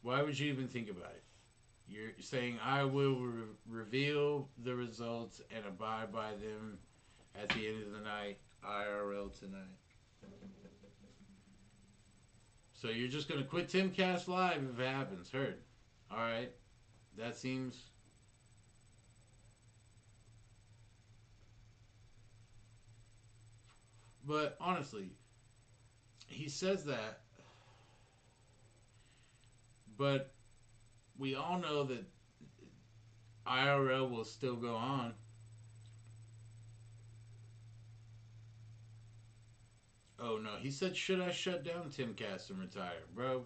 Why would you even think about it? You're saying, I will reveal the results and abide by them at the end of the night, IRL tonight. So you're just going to quit Timcast Live if it happens. Heard. Alright. That seems... But honestly, he says that, but we all know that IRL will still go on. Oh no, he said, should I shut down Timcast and retire? Bro,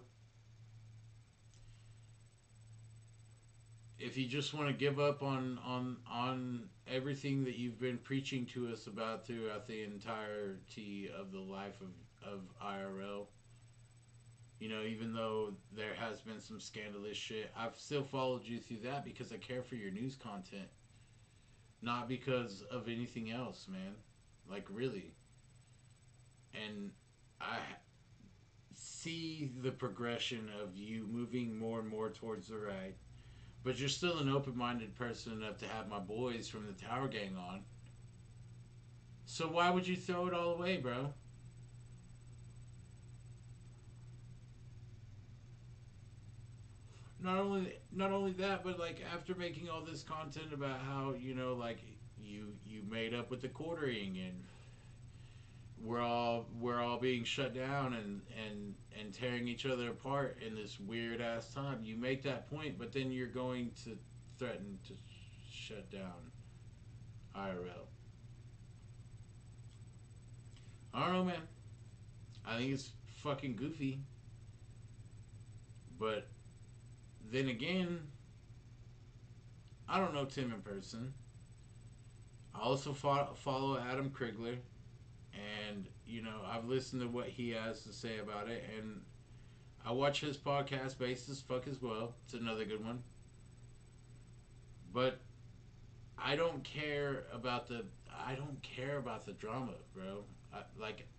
if you just want to give up on everything that you've been preaching to us about throughout the entirety of the life of IRL, even though there has been some scandalous shit, I've still followed you through that because I care for your news content. Not because of anything else, man. Like, really. And I see the progression of you moving more and more towards the right. But you're still an open-minded person enough to have my boys from the Tower Gang on. So why would you throw it all away, bro? Not only that, but like after making all this content about how you made up with the quartering and we're all being shut down and tearing each other apart in this weird ass time. You make that point, but then you're going to threaten to shut down IRL. I don't know, man. I think it's fucking goofy. But then again, I don't know Tim in person. I also follow Adam Krigler, and I've listened to what he has to say about it, and I watch his podcast, Based as Fuck, as well. It's another good one. But I don't care about the drama, bro.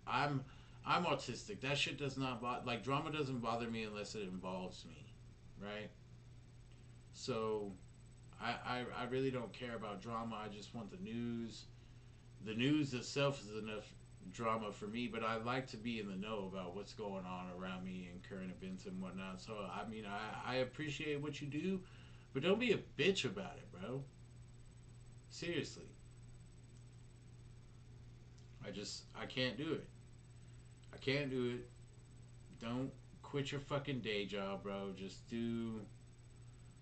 I'm autistic. That shit does not drama doesn't bother me unless it involves me, right? So I really don't care about drama. I just want the news. The news itself is enough drama for me, but I like to be in the know about what's going on around me and current events and whatnot. So I mean, I appreciate what you do, but don't be a bitch about it, bro. Seriously. I can't do it. I can't do it. Don't quit your fucking day job, bro. Just do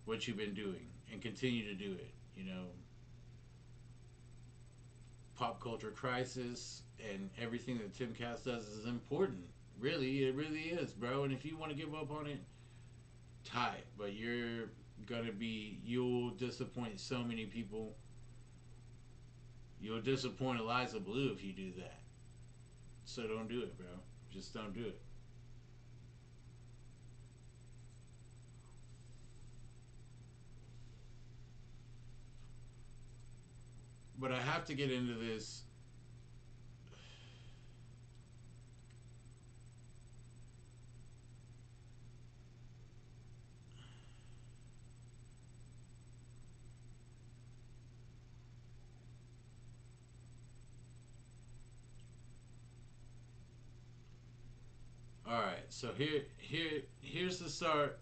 what you've been doing and continue to do it, Pop culture crisis and everything that Timcast does is important. Really, it really is, bro. And if you want to give up on it, tight. But you'll disappoint so many people. You'll disappoint Eliza Blue if you do that. So don't do it, bro. Just don't do it. But I have to get into this. All right, so here's the start.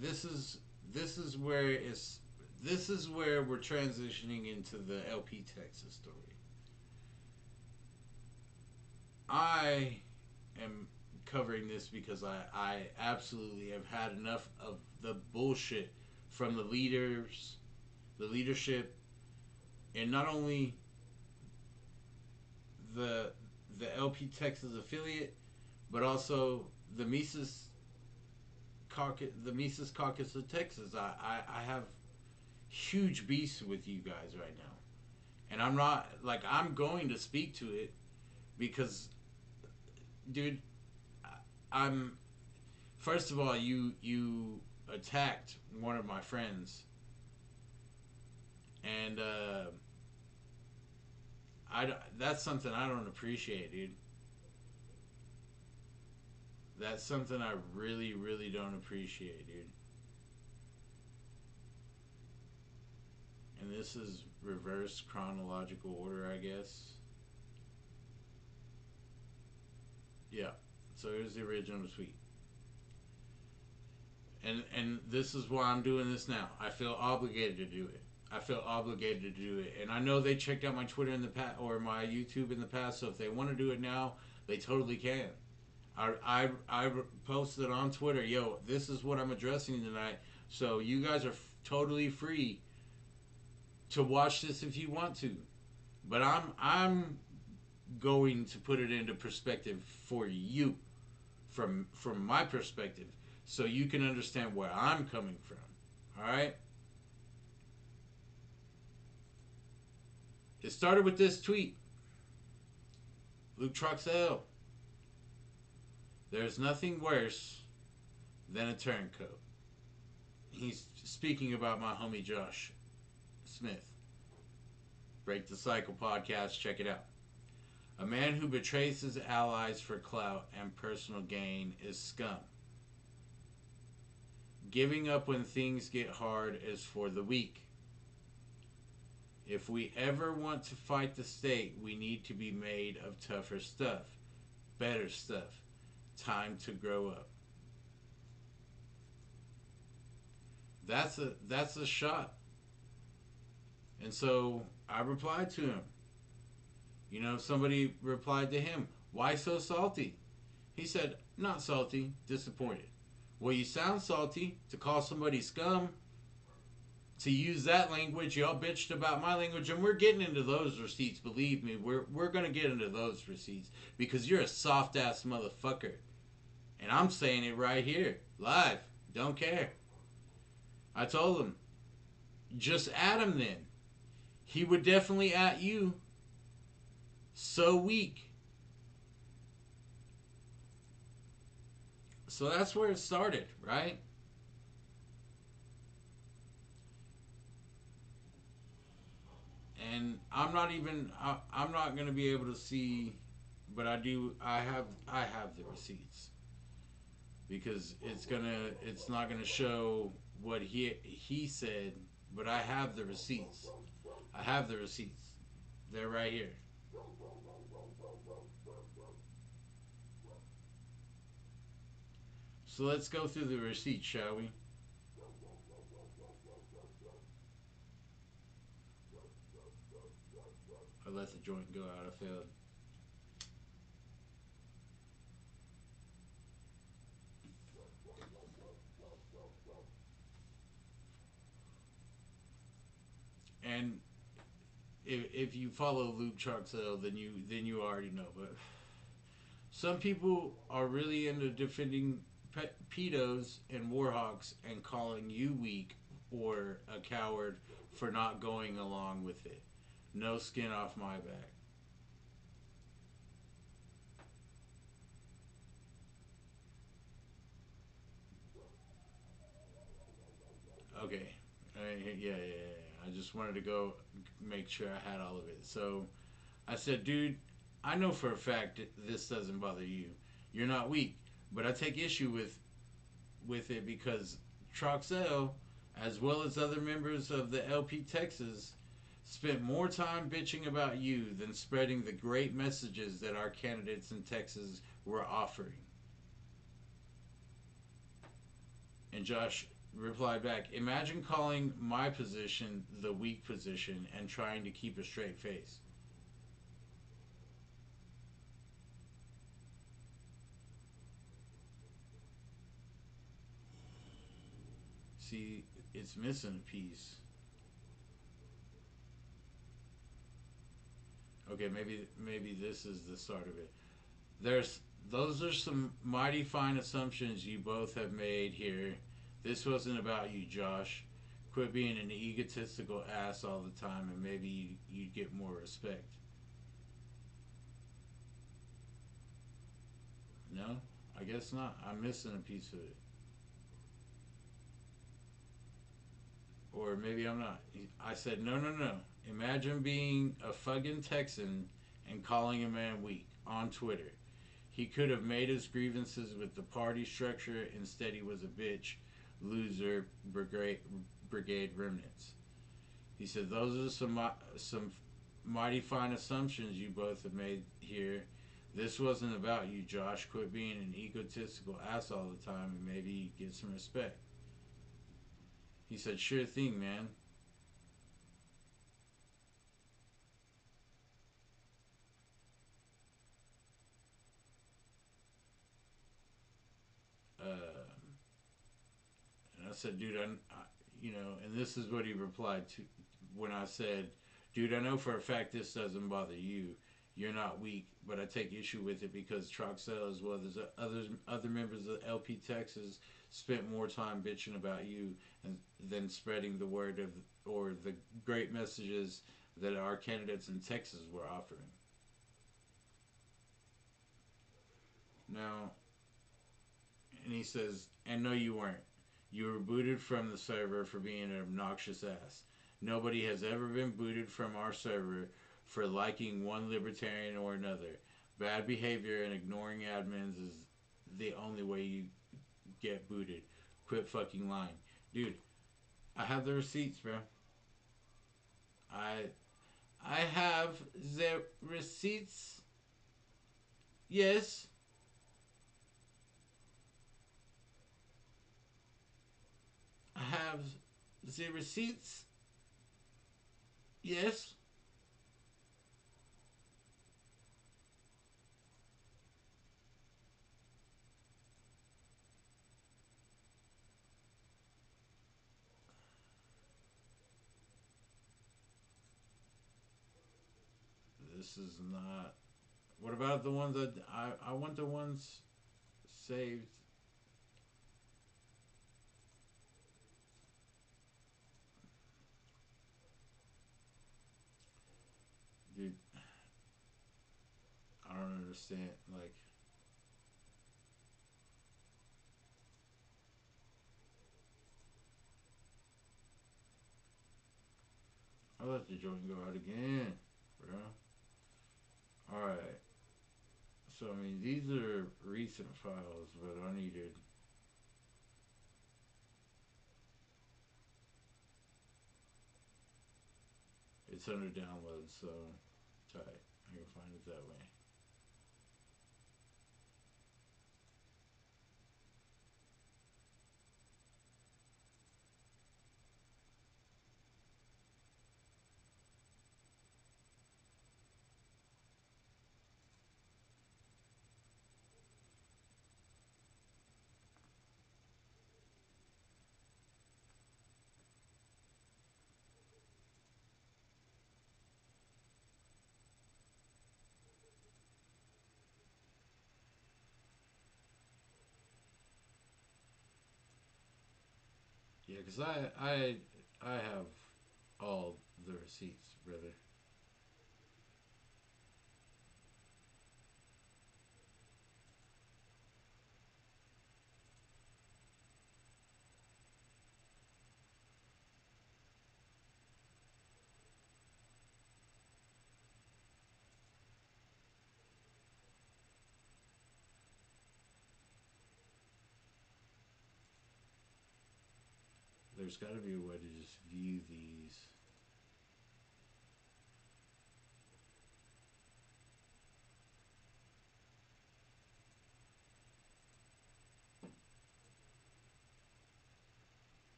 This is where we're transitioning into the LPTexas story. I am covering this because I absolutely have had enough of the bullshit from the leaders, the leadership, and not only the LPTexas affiliate, but also the Mises Caucus of Texas. I have huge beefs with you guys right now, and I'm going to speak to it because, dude, I'm first of all, you attacked one of my friends, and that's something I don't appreciate, dude. That's something I really, really don't appreciate, dude. And this is reverse chronological order, I guess. Yeah. So here's the original tweet. And this is why I'm doing this now. I feel obligated to do it. And I know they checked out my Twitter in the past or my YouTube in the past, so if they want to do it now, they totally can. I posted on Twitter, yo, this is what I'm addressing tonight. So you guys are totally free to watch this if you want to. But I'm going to put it into perspective for you, from my perspective, so you can understand where I'm coming from. All right? It started with this tweet. Luke Troxell. There's nothing worse than a turncoat. He's speaking about my homie Josh Smith. Break the Cycle podcast, check it out. A man who betrays his allies for clout and personal gain is scum. Giving up when things get hard is for the weak. If we ever want to fight the state, we need to be made of tougher stuff, better stuff. Time to grow up. That's a shot. And so I replied to him. You know, somebody replied to him, "Why so salty?" He said, "Not salty, disappointed." Well, you sound salty to call somebody scum. To use that language, y'all bitched about my language, and we're getting into those receipts. Believe me, we're gonna get into those receipts because you're a soft ass motherfucker, and I'm saying it right here, live. Don't care. I told him, just at him then. He would definitely at you. So weak. So that's where it started, right? And I'm not going to be able to see, but I have the receipts because it's not going to show what he said, but I have the receipts. I have the receipts. They're right here. So let's go through the receipts, shall we? I let the joint go out. I failed. And if you follow Luke Charksell, then you already know. But some people are really into defending pedos and warhawks and calling you weak or a coward for not going along with it. No skin off my back. Okay. Yeah. I just wanted to go make sure I had all of it. So I said, dude, I know for a fact that this doesn't bother you. You're not weak. But I take issue with it because Troxell, as well as other members of the LPTexas, spent more time bitching about you than spreading the great messages that our candidates in Texas were offering. And Josh replied back, imagine calling my position the weak position and trying to keep a straight face. See, it's missing a piece. Okay, maybe this is the start of it. There's those are some mighty fine assumptions you both have made here. This wasn't about you, Josh. Quit being an egotistical ass all the time, and maybe you'd get more respect. No, I guess not. I'm missing a piece of it, or maybe I'm not. I said no. Imagine being a fucking Texan and calling a man weak on Twitter. He could have made his grievances with the party structure. Instead, he was a bitch, loser, brigade remnants. He said, "Those are some mighty fine assumptions you both have made here. This wasn't about you, Josh. Quit being an egotistical ass all the time, and maybe you get some respect." He said, "Sure thing, man." And I said, dude, and this is what he replied to when I said, dude, I know for a fact this doesn't bother you. You're not weak, but I take issue with it because Troxell, as well as other members of LPTexas, spent more time bitching about you than spreading the word of or the great messages that our candidates in Texas were offering. Now, and he says, and no, you weren't. You were booted from the server for being an obnoxious ass. Nobody has ever been booted from our server for liking one libertarian or another. Bad behavior and ignoring admins is the only way you get booted. Quit fucking lying. Dude, I have the receipts, bro. I have the receipts. Yes. I have the receipts. Yes. This is not. What about the ones that I want the ones saved? Dude, I don't understand. Like, I let the joint go out again, bro. Alright. So, I mean, these are recent files, but I needed. It's under download, so tight. I can find it that way. Yeah, because I have all the receipts, brother. There's got to be a way to just view these.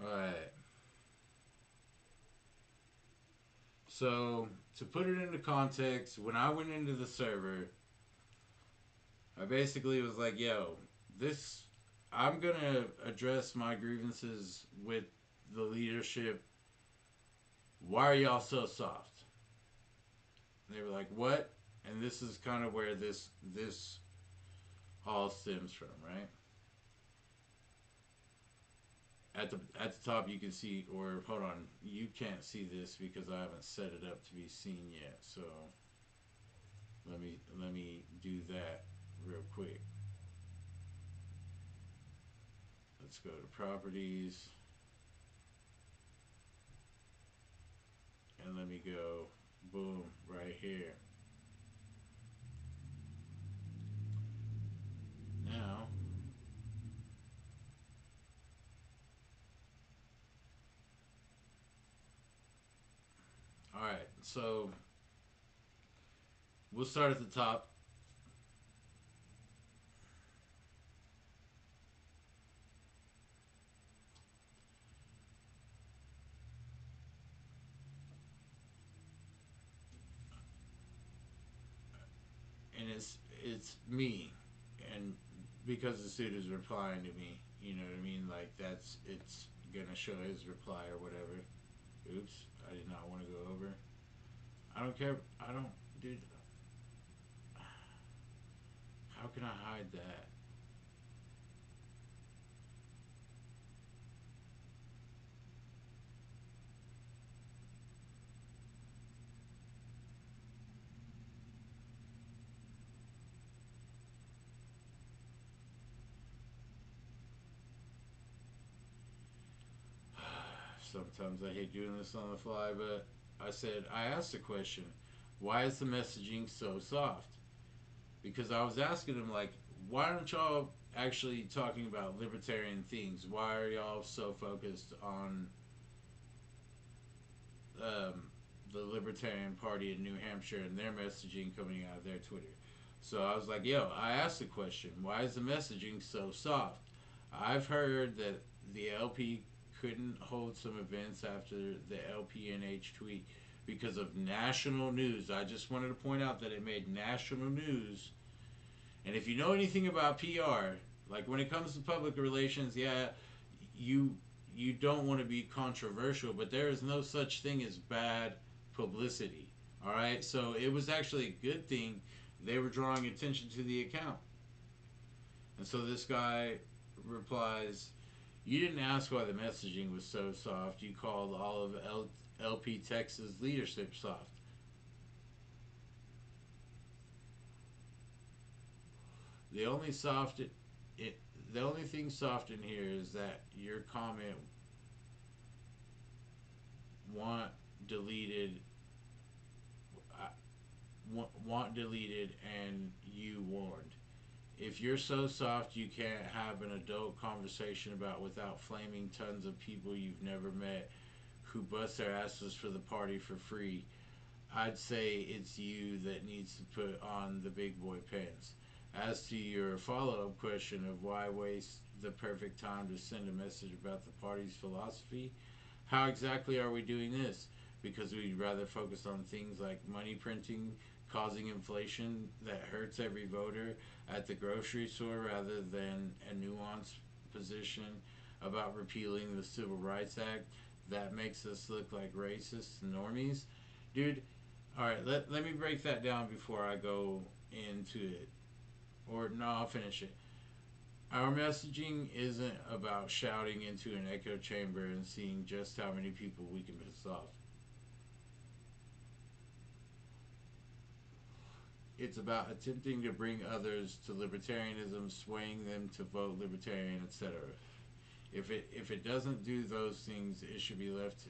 Alright. So, to put it into context, when I went into the server, I basically was like, yo, this. I'm gonna address my grievances with the leadership. Why are y'all so soft? And they were like, what? And this is kind of where this all stems from, right? At the top you can see, or hold on, you can't see this because I haven't set it up to be seen yet. So let me do that real quick. Let's go to properties, and let me go, boom, right here. Now, all right. So we'll start at the top. And it's me, and because the suit is replying to me, you know what I mean. Like it's gonna show his reply or whatever. Oops, I did not want to go over. I don't care. I don't, dude. How can I hide that? Sometimes I hate doing this on the fly, but I asked the question, why is the messaging so soft? Because I was asking him, like, why aren't y'all actually talking about libertarian things? Why are y'all so focused on the Libertarian Party in New Hampshire and their messaging coming out of their Twitter. So I was like, yo, I asked the question, why is the messaging so soft? I've heard that the LP couldn't hold some events after the LPNH tweet because of national news. I just wanted to point out that it made national news. And if you know anything about PR, like when it comes to public relations, yeah, you don't want to be controversial, but there is no such thing as bad publicity. All right, so it was actually a good thing they were drawing attention to the account. And so this guy replies, "You didn't ask why the messaging was so soft. You called all of LPTexas leadership soft." The only the only thing soft in here is that your comment want deleted and you warned. If you're so soft you can't have an adult conversation about without flaming tons of people you've never met who bust their asses for the party for free, I'd say it's you that needs to put on the big boy pants. As to your follow-up question of why waste the perfect time to send a message about the party's philosophy, how exactly are we doing this? Because we'd rather focus on things like money printing, causing inflation that hurts every voter at the grocery store rather than a nuanced position about repealing the Civil Rights Act that makes us look like racists and normies? Dude, alright, let me break that down before I go into it. Or, no, I'll finish it. Our messaging isn't about shouting into an echo chamber and seeing just how many people we can piss off. It's about attempting to bring others to libertarianism, swaying them to vote libertarian, etc. If it doesn't do those things, it should be left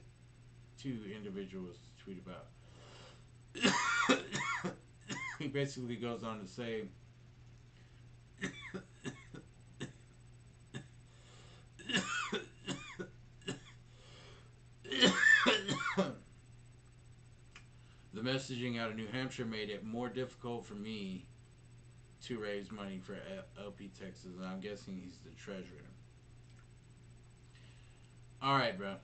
to individuals to tweet about. He basically goes on to say, the messaging out of New Hampshire made it more difficult for me to raise money for LPTexas, and I'm guessing he's the treasurer. Alright, bro.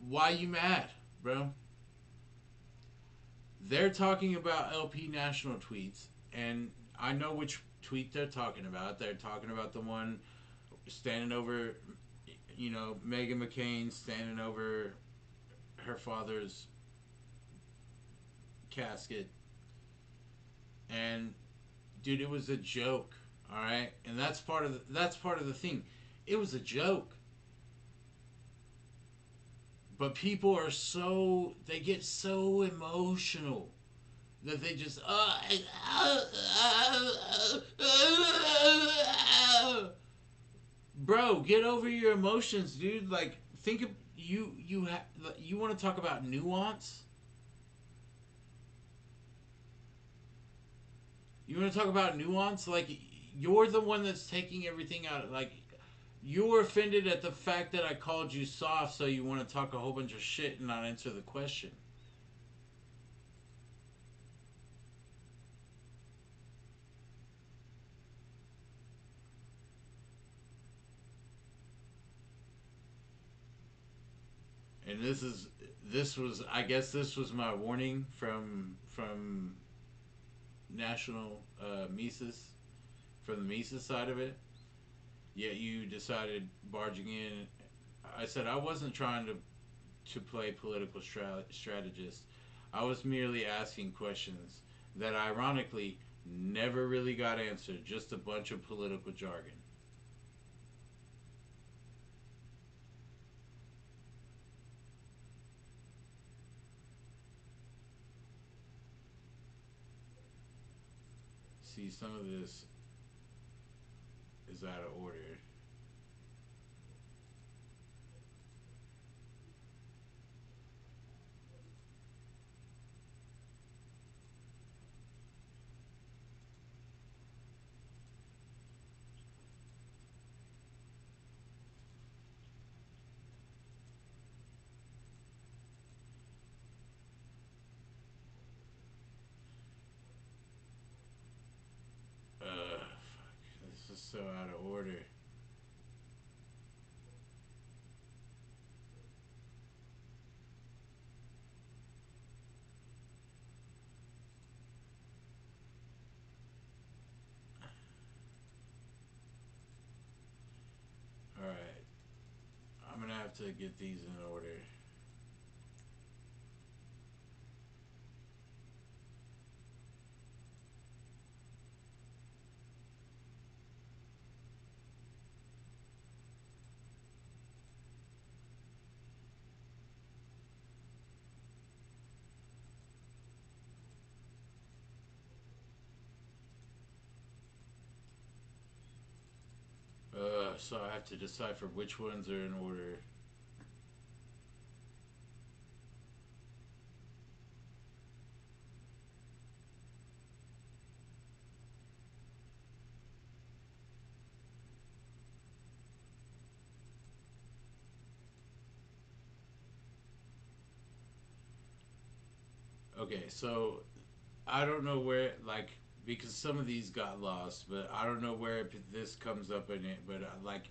Why you mad, bro? They're talking about LP national tweets, and I know which tweet they're talking about. They're talking about the one standing over, Meghan McCain standing over her father's casket. And dude, it was a joke, all right? And that's part of the thing. It was a joke. But people are they get so emotional that they just bro, get over your emotions, dude. Like, think of you want to talk about nuance? You want to talk about nuance? Like, you're the one that's taking everything out. Like, you were offended at the fact that I called you soft, so you want to talk a whole bunch of shit and not answer the question. And this was my warning from national Mises, from the Mises side of it. Yet you decided barging in. I said I wasn't trying to play political strategist. I was merely asking questions that ironically never really got answered, just a bunch of political jargon. See, some of this is out of order. is so out of order. Alright. I'm gonna have to get these in order. So I have to decipher which ones are in order. Okay, so I don't know where, like, because some of these got lost, but I don't know where this comes up in it. But like,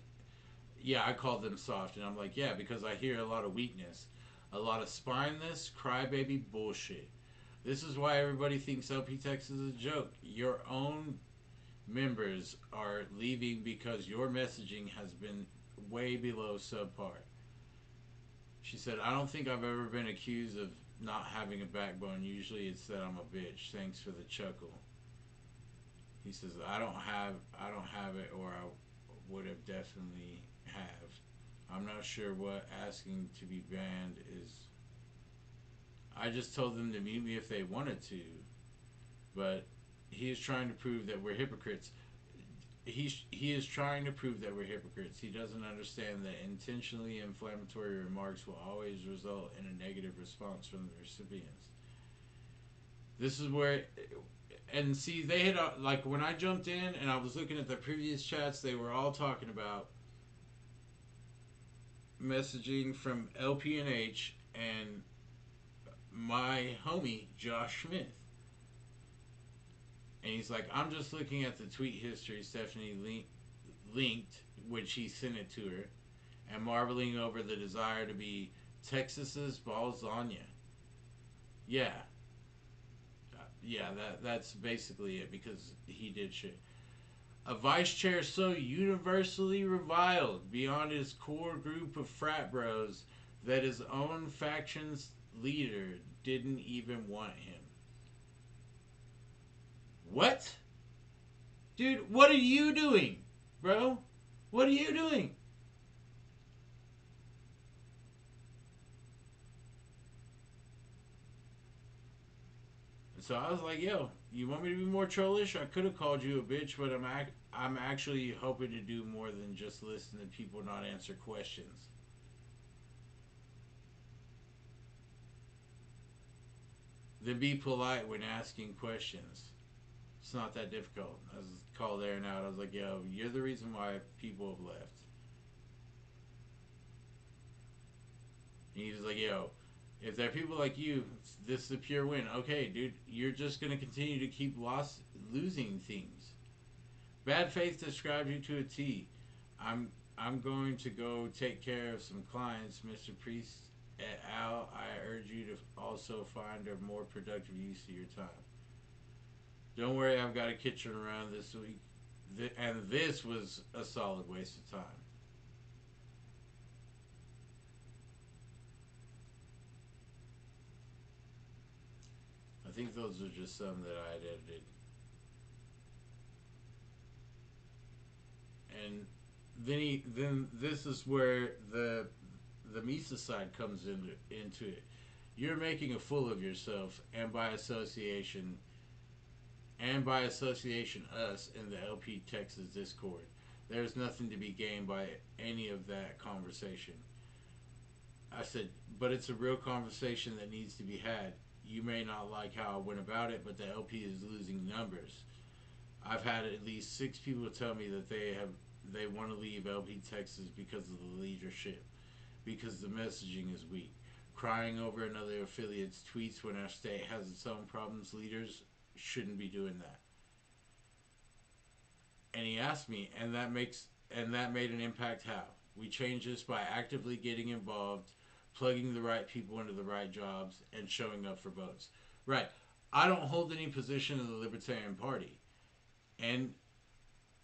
yeah, I call them soft, and I'm like, yeah, because I hear a lot of weakness, a lot of spineless, crybaby bullshit. This is why everybody thinks LPTexas is a joke. Your own members are leaving because your messaging has been way below subpar. She said, I don't think I've ever been accused of not having a backbone. Usually it's that I'm a bitch. Thanks for the chuckle. He says, I don't have it, or I would have definitely have. I'm not sure what asking to be banned is. I just told them to mute me if they wanted to, but he is trying to prove that we're hypocrites. He is trying to prove that we're hypocrites. He doesn't understand that intentionally inflammatory remarks will always result in a negative response from the recipients. This is where, and see, they had, like, when I jumped in and I was looking at the previous chats, they were all talking about messaging from LPNH and my homie Josh Smith. And he's like, I'm just looking at the tweet history Stephanie linked, which he sent it to her, and marveling over the desire to be Texas's Balzania. Yeah. Yeah, that's basically it, because he did shit. A vice chair so universally reviled beyond his core group of frat bros that his own faction's leader didn't even want him. What? Dude, what are you doing, bro? What are you doing? So I was like, yo, you want me to be more trollish? I could have called you a bitch, but I'm actually hoping to do more than just listen to people not answer questions. Then be polite when asking questions. It's not that difficult. I was called there and out. I was like, yo, you're the reason why people have left. And he was like, yo, if there are people like you, this is a pure win. Okay, dude, you're just going to continue to keep losing things. Bad faith describes you to a T. I'm going to go take care of some clients, Mr. Priest et al. I urge you to also find a more productive use of your time. Don't worry, I've got a kitchen around this week. And this was a solid waste of time. I think those are just some that I had edited. And then this is where the Misa side comes into it. You're making a fool of yourself, and by association us in the LPTexas Discord. There's nothing to be gained by any of that conversation. I said, but it's a real conversation that needs to be had. You may not like how I went about it, but the LP is losing numbers. I've had at least 6 people tell me that they want to leave LPTexas because of the leadership, because the messaging is weak. Crying over another affiliate's tweets when our state has its own problems, leaders shouldn't be doing that. And he asked me, and that made an impact. How we change this by actively getting involved, plugging the right people into the right jobs, and showing up for votes. Right. I don't hold any position in the Libertarian Party, and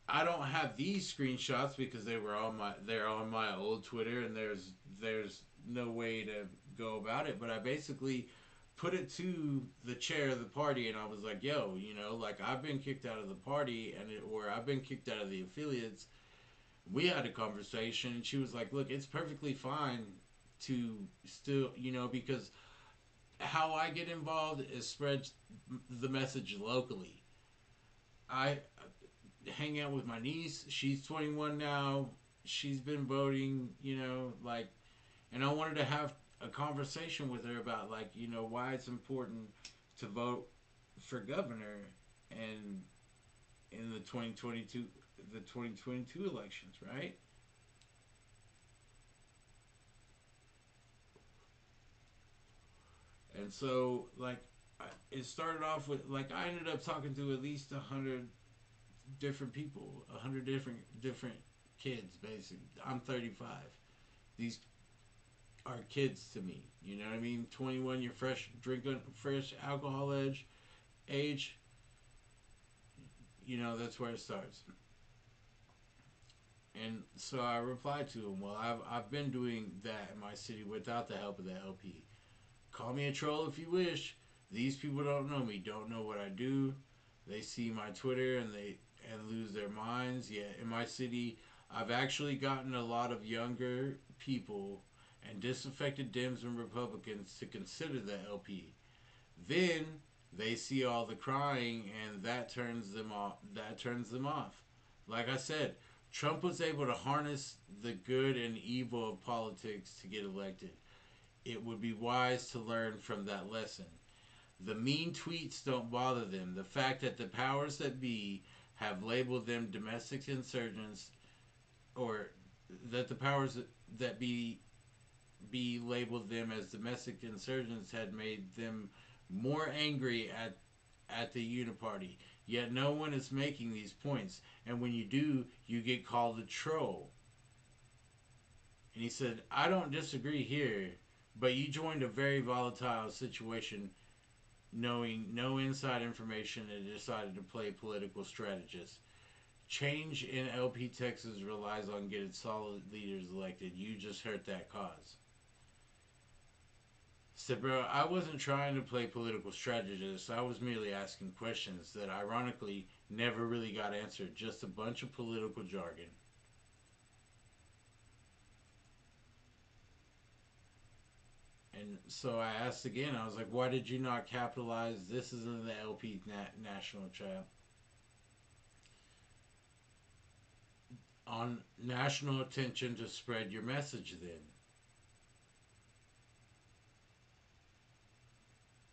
I don't have these screenshots because they're on my old Twitter, and there's no way to go about it. But I basically put it to the chair of the party, and I was like, "Yo, like I've been kicked out of the party, or I've been kicked out of the affiliates." We had a conversation, and she was like, "Look, it's perfectly fine to still, because how I get involved is spread the message locally. I hang out with my niece. She's 21 now. She's been voting, and I wanted to have a conversation with her about, why it's important to vote for governor and in the 2022 elections, right? And so, it started off with, I ended up talking to at least 100 different people, 100 different kids, basically. I'm 35. These are kids to me. You know what I mean? 21, you're drinking fresh alcohol age. That's where it starts. And so I replied to him, well, I've been doing that in my city without the help of the LP. Call me a troll if you wish. These people don't know me, don't know what I do. They see my Twitter and lose their minds. Yet in my city, I've actually gotten a lot of younger people and disaffected Dems and Republicans to consider the LP. Then they see all the crying, and that turns them off. Like I said, Trump was able to harness the good and evil of politics to get elected. It would be wise to learn from that lesson. The mean tweets don't bother them. The fact that the powers that be have labeled them domestic insurgents, or that the powers that be labeled them as domestic insurgents, had made them more angry at the Uniparty. Yet no one is making these points, and when you do, you get called a troll. And he said, I don't disagree here, but you joined a very volatile situation knowing no inside information and decided to play political strategist. Change in LPTexas relies on getting solid leaders elected. You just hurt that cause. Said, bro, I wasn't trying to play political strategist. I was merely asking questions that ironically never really got answered. Just a bunch of political jargon. And so I asked again, I was like, why did you not capitalize? This is in the LP national chat. On national attention to spread your message then.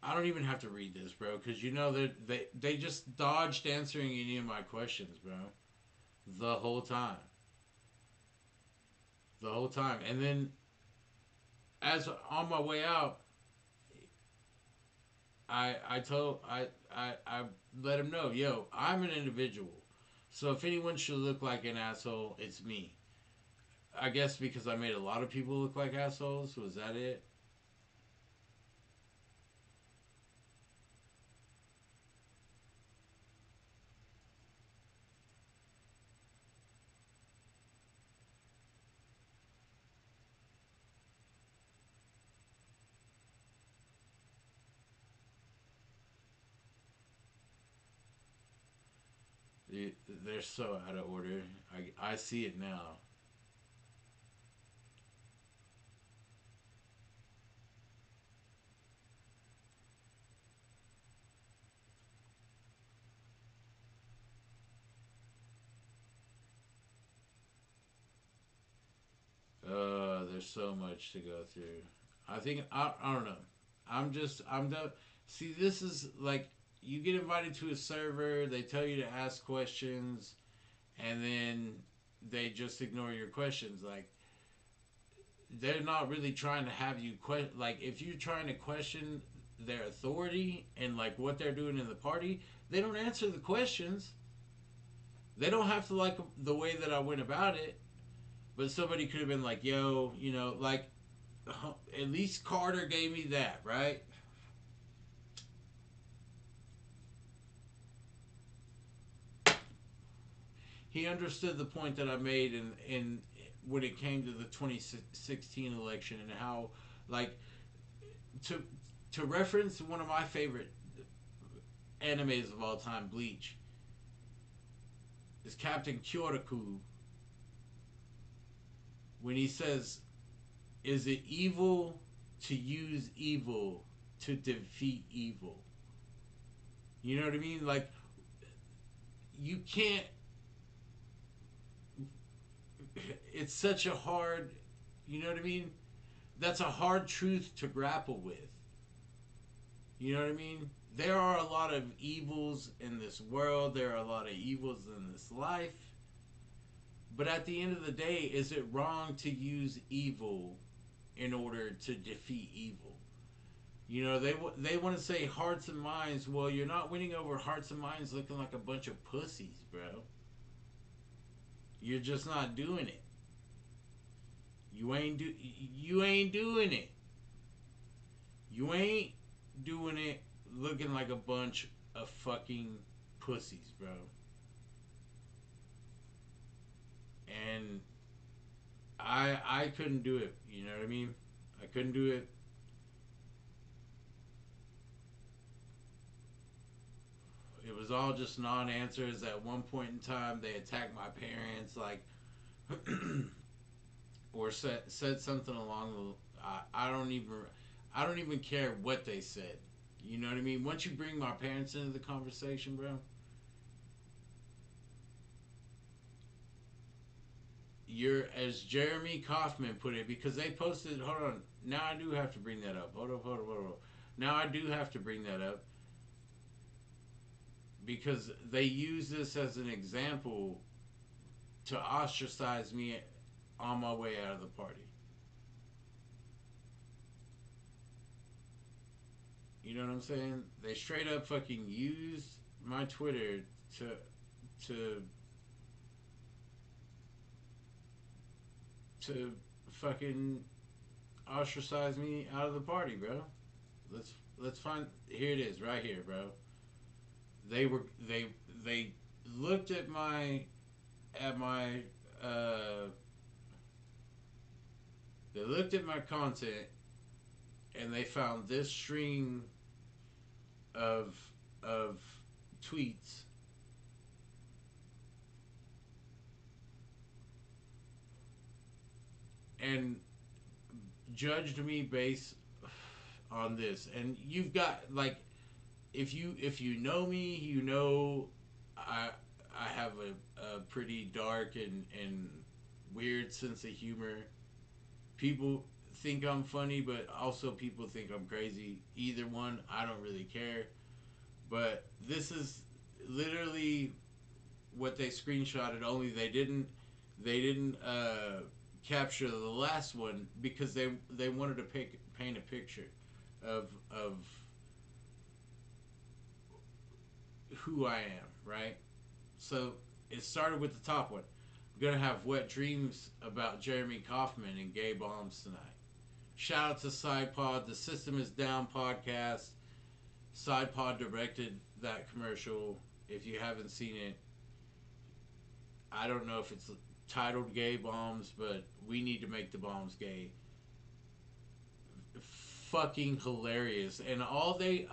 I don't even have to read this, bro, because they just dodged answering any of my questions, bro. The whole time. And then, as on my way out, I let him know, yo, I'm an individual. So if anyone should look like an asshole, it's me. I guess because I made a lot of people look like assholes. Was that it? They're so out of order. I see it now. There's so much to go through. I don't know. I'm done. See, this is like, you get invited to a server, they tell you to ask questions, and then they just ignore your questions. Like, they're not really trying to have you like, if you're trying to question their authority and like what they're doing in the party, they don't answer the questions. They don't have to like the way that I went about it, but somebody could have been like, yo, you know, like, at least Carter gave me that, right? He understood the point that I made in when it came to the 2016 election and how, like, to to reference one of my favorite animes of all time, Bleach, is Captain Kyoraku when he says, "Is it evil to use evil to defeat evil?" You know what I mean? Like, you can't. It's such a hard. You know what I mean? That's a hard truth to grapple with. You know what I mean? There are a lot of evils in this world. There are a lot of evils in this life. But at the end of the day, is it wrong to use evil in order to defeat evil? You know, they want to say hearts and minds. Well, you're not winning over hearts and minds looking like a bunch of pussies, bro. You're just not doing it. You ain't doing it. You ain't doing it looking like a bunch of fucking pussies, bro. And I couldn't do it. You know what I mean? I couldn't do it. It was all just non-answers. At one point in time, they attacked my parents, like, or said something along the. I don't even care what they said. You know what I mean? Once you bring my parents into the conversation, bro, you're, as Jeremy Kaufman put it, because they posted. Hold on. Now I do have to bring that up. Hold up. Now I do have to bring that up because they use this as an example to ostracize me on my way out of the party. You know what I'm saying? They straight up fucking used my Twitter to to to fucking ostracize me out of the party, bro. Let's find, here it is right here, bro. They were they looked at my uh they looked at my content and they found this string of of tweets and judged me based on this. And you've got, like, if you know me, you know I I have a pretty dark and weird sense of humor. People think I'm funny, but also people think I'm crazy. Either one, I don't really care. But this is literally what they screenshotted. Only they didn't capture the last one because they wanted to paint a picture of who I am, right? So it started with the top one. I'm gonna have wet dreams about Jeremy Kaufman and gay bombs tonight. Shout out to SidePod, the System is Down podcast. SidePod directed that commercial. If you haven't seen it, I don't know if it's titled Gay Bombs, but we need to make the bombs gay. Fucking hilarious. And all they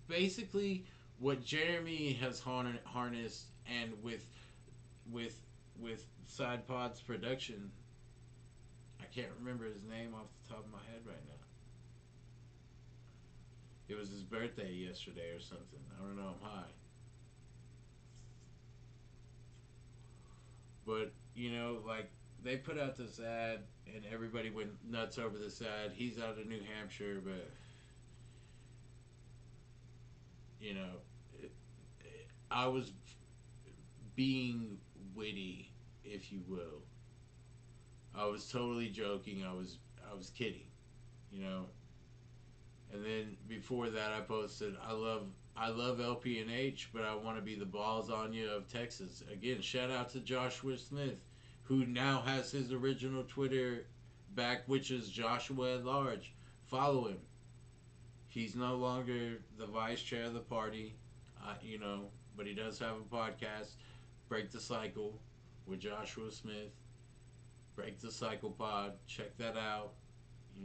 basically what Jeremy has harnessed, and with with SidePod's production, I can't remember his name off the top of my head right now. It was his birthday yesterday or something. I don't know. I'm high. But, you know, like, they put out this ad, and everybody went nuts over this ad. He's out of New Hampshire, but, you know, I was being witty, if you will. I was totally joking. I was kidding, you know. And then before that, I posted, I love LP and H, but I want to be the balls on you of Texas. Again, shout out to Joshua Smith, who now has his original Twitter back, which is Joshua at Large. Follow him. He's no longer the vice chair of the party, but he does have a podcast, Break the Cycle, with Joshua Smith. Break the Cycle Pod. Check that out.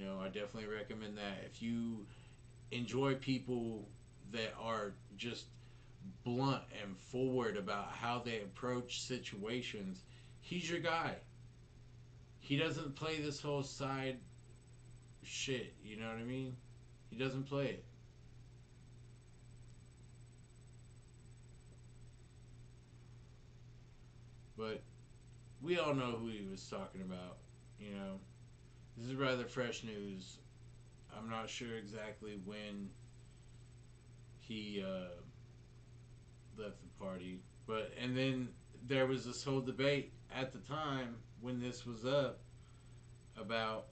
I definitely recommend that. If you enjoy people that are just blunt and forward about how they approach situations, he's your guy. He doesn't play this whole side shit, you know what I mean? He doesn't play it. But we all know who he was talking about, This is rather fresh news. I'm not sure exactly when he left the party. And then there was this whole debate at the time when this was up about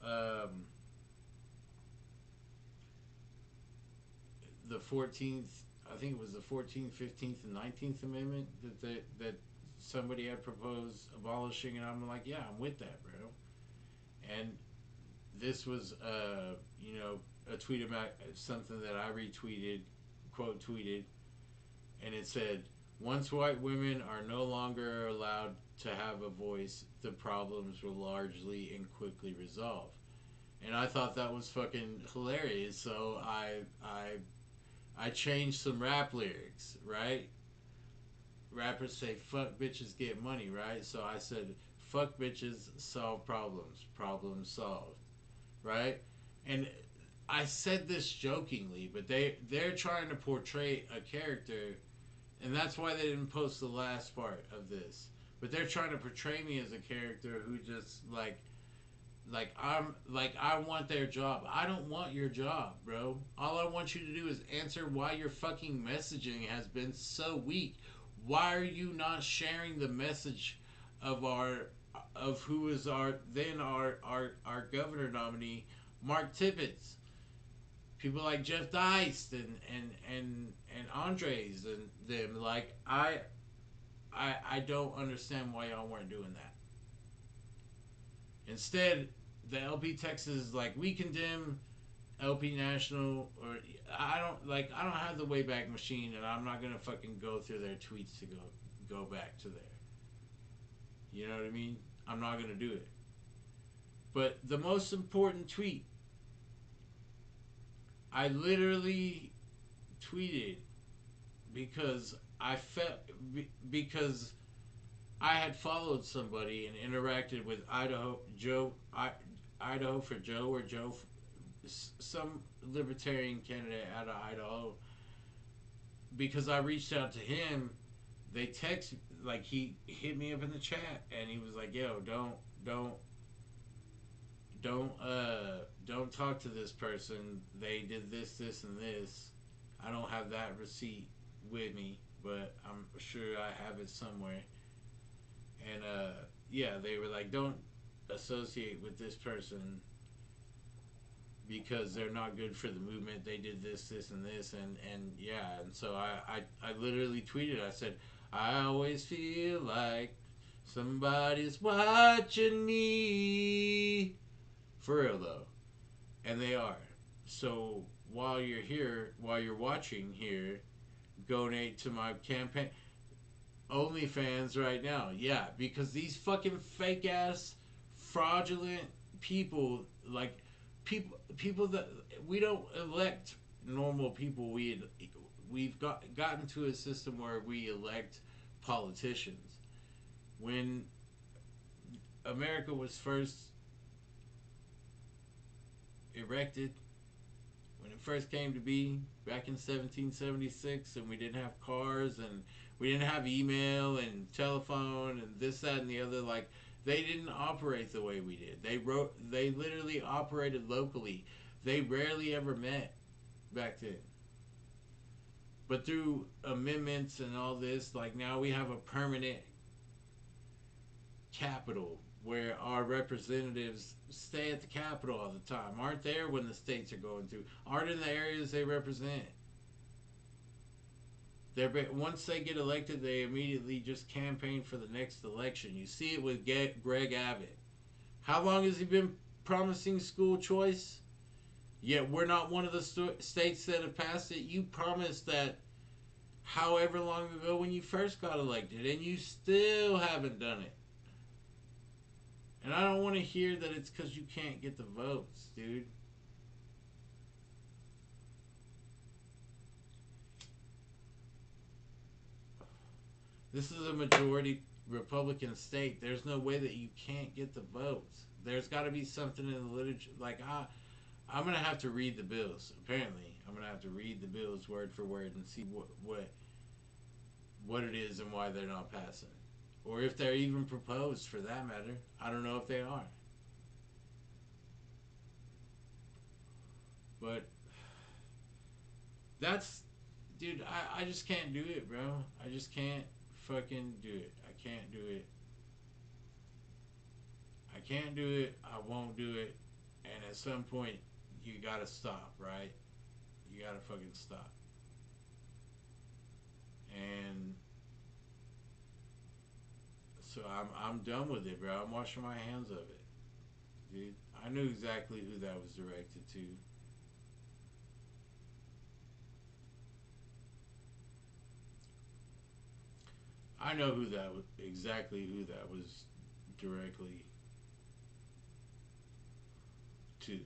the 14th, I think it was the 14th, 15th, and 19th Amendment that somebody had proposed abolishing, and I'm like, yeah, I'm with that, bro. And this was, a tweet about something that I retweeted, quote tweeted, and it said, once white women are no longer allowed to have a voice, the problems will largely and quickly resolve. And I thought that was fucking hilarious, so I changed some rap lyrics, right? Rappers say, fuck bitches get money, right? So I said, fuck bitches, solve problems, problems solved, right? And I said this jokingly, but they're trying to portray a character, and that's why they didn't post the last part of this. But they're trying to portray me as a character who just I want their job. I don't want your job, bro. All I want you to do is answer why your fucking messaging has been so weak. Why are you not sharing the message of who is our governor nominee, Mark Tibbetts? People like Jeff Deist and Andres and them. Like I don't understand why y'all weren't doing that. Instead, the LPTexas is like, we condemn LP National, or I don't have the Wayback Machine, and I'm not gonna fucking go through their tweets to go back to there. You know what I mean? I'm not gonna do it. But the most important tweet, I literally tweeted because because I had followed somebody and interacted with Idaho for Joe, or some libertarian candidate out of Idaho. Because I reached out to him, they text, like, he hit me up in the chat, and he was like, "Yo, don't talk to this person. They did this, and this. I don't have that receipt with me, but I'm sure I have it somewhere." And they were like, "Don't associate with this person because they're not good for the movement. They did this, and this, and so I literally tweeted. I said, I always feel like somebody's watching me, for real though, and they are. So while you're watching here, donate to my campaign." OnlyFans right now, yeah, because these fucking fake ass, fraudulent people, like people that we don't elect normal people. We've gotten to a system where we elect politicians. When America was first erected, when it first came to be back in 1776, and we didn't have cars, and we didn't have email and telephone and this, that, and the other. Like, they didn't operate the way we did. They literally operated locally. They rarely ever met back then. But through amendments and all this, like, now we have a permanent capital where our representatives stay at the capital all the time, aren't there when the states are going through, aren't in the areas they represent. Once they get elected, they immediately just campaign for the next election. You see it with Greg Abbott. How long has he been promising school choice? Yet we're not one of the states that have passed it. You promised that however long ago when you first got elected, and you still haven't done it. And I don't want to hear that it's because you can't get the votes, dude. This is a majority Republican state. There's no way that you can't get the votes. There's got to be something in the literature. Like, I'm going to have to read the bills. Apparently, I'm going to have to read the bills word for word and see what it is and why they're not passing. Or if they're even proposed, for that matter. I don't know if they are. But that's, dude, I just can't do it, bro. I just can't fucking do it. I can't do it. I can't do it. I won't do it. And at some point, you gotta stop, right? You gotta fucking stop. And so I'm done with it, bro. I'm washing my hands of it, dude. I knew exactly who that was directed to. I know exactly who that was directly to.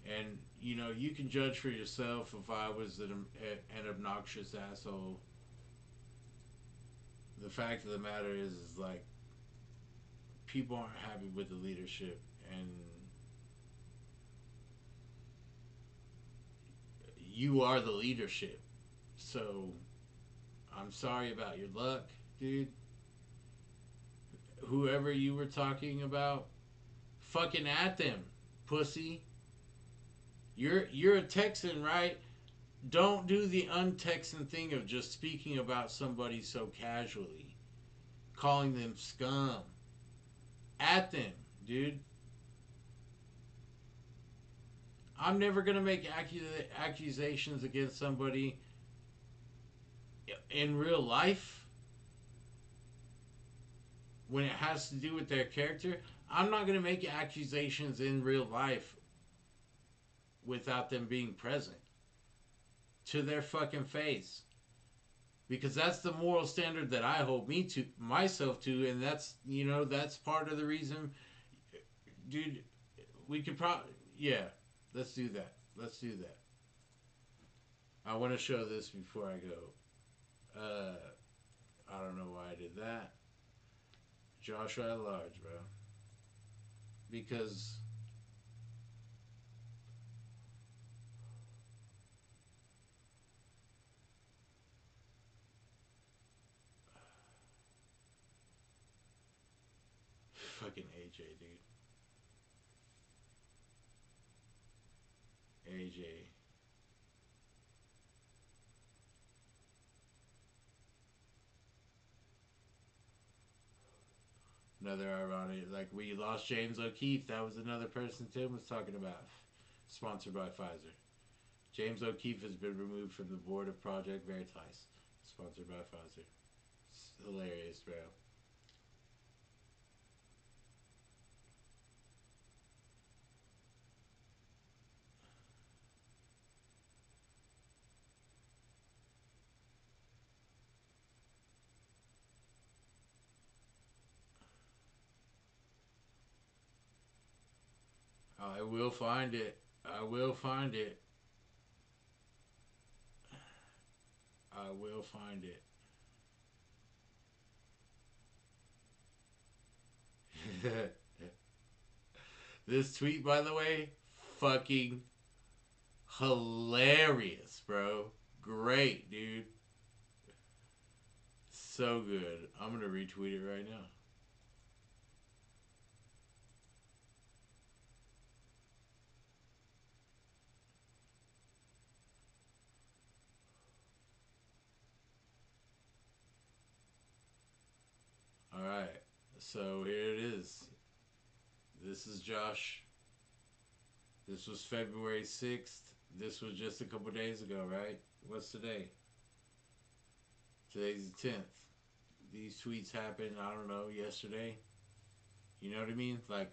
And, you know, you can judge for yourself if I was an obnoxious asshole. The fact of the matter is like, people aren't happy with the leadership, and you are the leadership. So, I'm sorry about your luck, dude. Whoever you were talking about, fucking at them, pussy. You're a Texan, right? Don't do the un-Texan thing of just speaking about somebody so casually, calling them scum. At them, dude. I'm never gonna make accusations against somebody in real life when it has to do with their character. I'm not gonna make accusations in real life without them being present to their fucking face, because that's the moral standard that I hold myself to, and that's, you know, that's part of the reason, dude. We could probably, yeah, let's do that. I want to show this before I go. I don't know why I did that. Joshua at large, bro, because fucking AJ, dude. AJ. Another ironic, like, we lost James O'Keefe. That was another person Tim was talking about. Sponsored by Pfizer. James O'Keefe has been removed from the board of Project Veritas. Sponsored by Pfizer. It's hilarious, bro. I will find it. I will find it. I will find it. This tweet, by the way, fucking hilarious, bro. Great, dude. So good. I'm gonna retweet it right now. Alright, so here it is. This is Josh. This was February 6th. This was just a couple days ago, right? What's today? Today's the 10th. These tweets happened, I don't know, yesterday. You know what I mean? Like,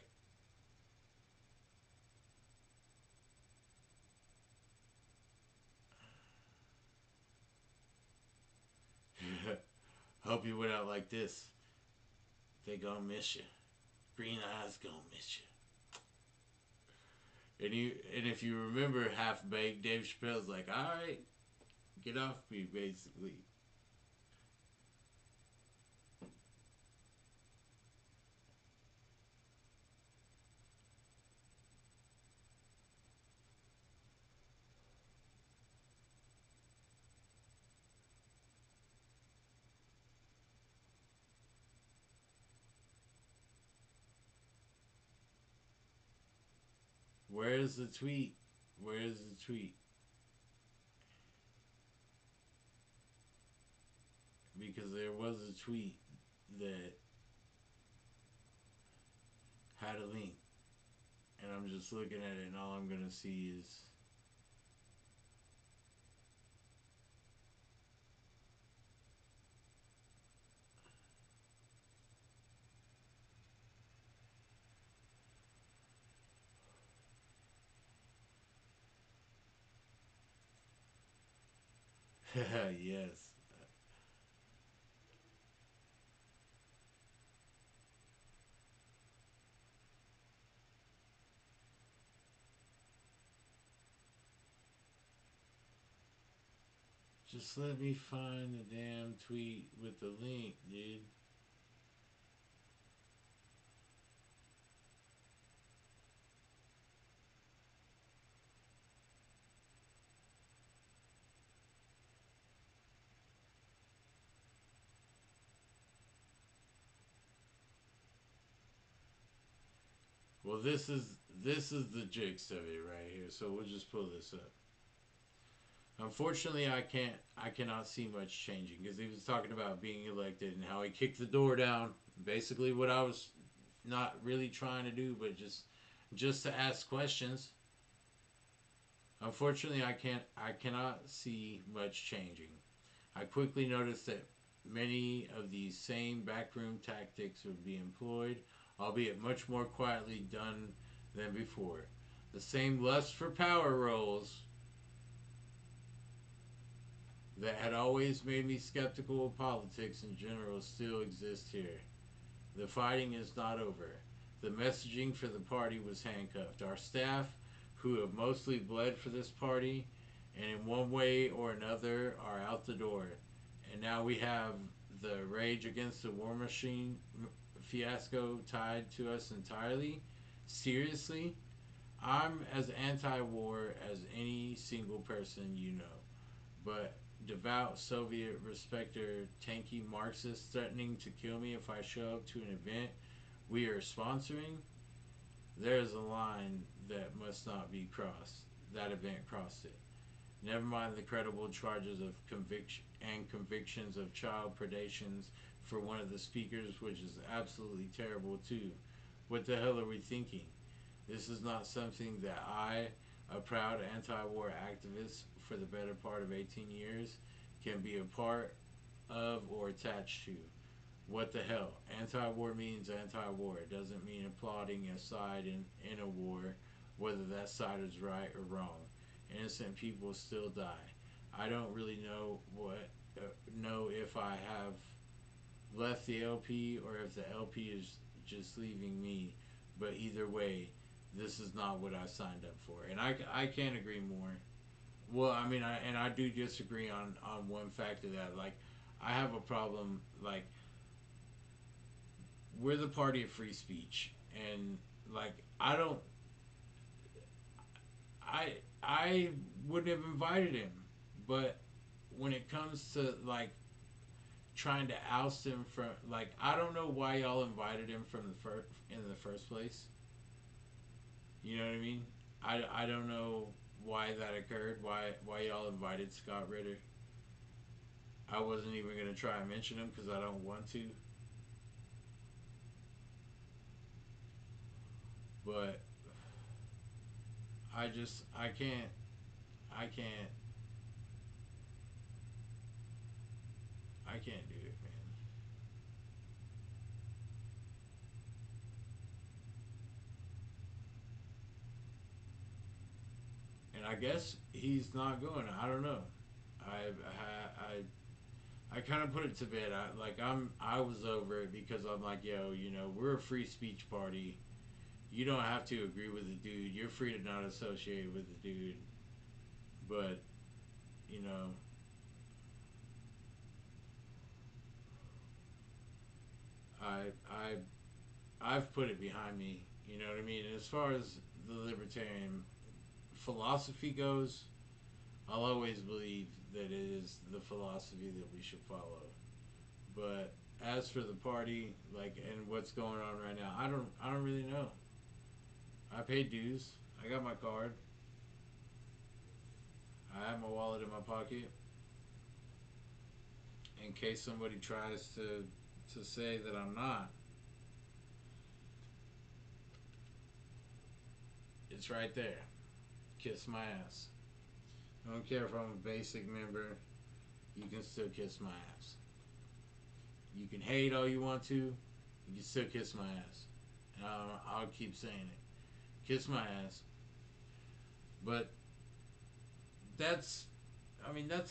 hope you went out like this. They gonna miss you. Green eyes gonna miss you. And if you remember Half Baked, Dave Chappelle's like, all right, get off me, basically. Where's the tweet? Where's the tweet? Because there was a tweet that had a link. And I'm just looking at it, and all I'm going to see is. Yes. Just let me find the damn tweet with the link, dude. Well, this is the gist of it right here. So we'll just pull this up. Unfortunately, I cannot see much changing because he was talking about being elected and how he kicked the door down. Basically, what I was not really trying to do, but just to ask questions. Unfortunately, I cannot see much changing. I quickly noticed that many of these same backroom tactics would be employed, albeit much more quietly done than before. The same lust for power roles that had always made me skeptical of politics in general still exist here. The fighting is not over. The messaging for the party was handcuffed. Our staff, who have mostly bled for this party, and in one way or another are out the door. And now we have the Rage Against the War Machine fiasco tied to us entirely. Seriously? I'm as anti-war as any single person you know. But devout Soviet respecter, tanky Marxist threatening to kill me if I show up to an event we are sponsoring? There is a line that must not be crossed. That event crossed it. Never mind the credible charges of convictions of child predations for one of the speakers, which is absolutely terrible too. What the hell are we thinking? This is not something that I, a proud anti-war activist for the better part of 18 years, can be a part of or attached to. What the hell? Anti-war means anti-war. It doesn't mean applauding a side in a war, whether that side is right or wrong. Innocent people still die. I don't really know if I have left the LP or if the LP is just leaving me. But either way, this is not what I signed up for, and I can't agree more. Well, I mean, I do disagree on one fact of that. Like, I have a problem. Like, we're the party of free speech, and like, I wouldn't have invited him, but when it comes to like trying to oust him from, like, I don't know why y'all invited him from in the first place. You know what I mean? I don't know why that occurred. Why y'all invited Scott Ritter? I wasn't even gonna try and mention him because I don't want to. But I can't I guess he's not going. I don't know. I kind of put it to bed. I was over it because I'm like, yo, you know, we're a free speech party. You don't have to agree with the dude. You're free to not associate with the dude. But, you know, I've put it behind me. You know what I mean? And as far as the libertarian philosophy goes, I'll always believe that it is the philosophy that we should follow. But as for the party, like, and what's going on right now, I don't really know. I paid dues. I got my card. I have my wallet in my pocket. In case somebody tries to say that I'm not, it's right there. Kiss my ass. I don't care if I'm a basic member. You can still kiss my ass. You can hate all you want to. You can still kiss my ass. And I'll keep saying it. Kiss my ass. But that's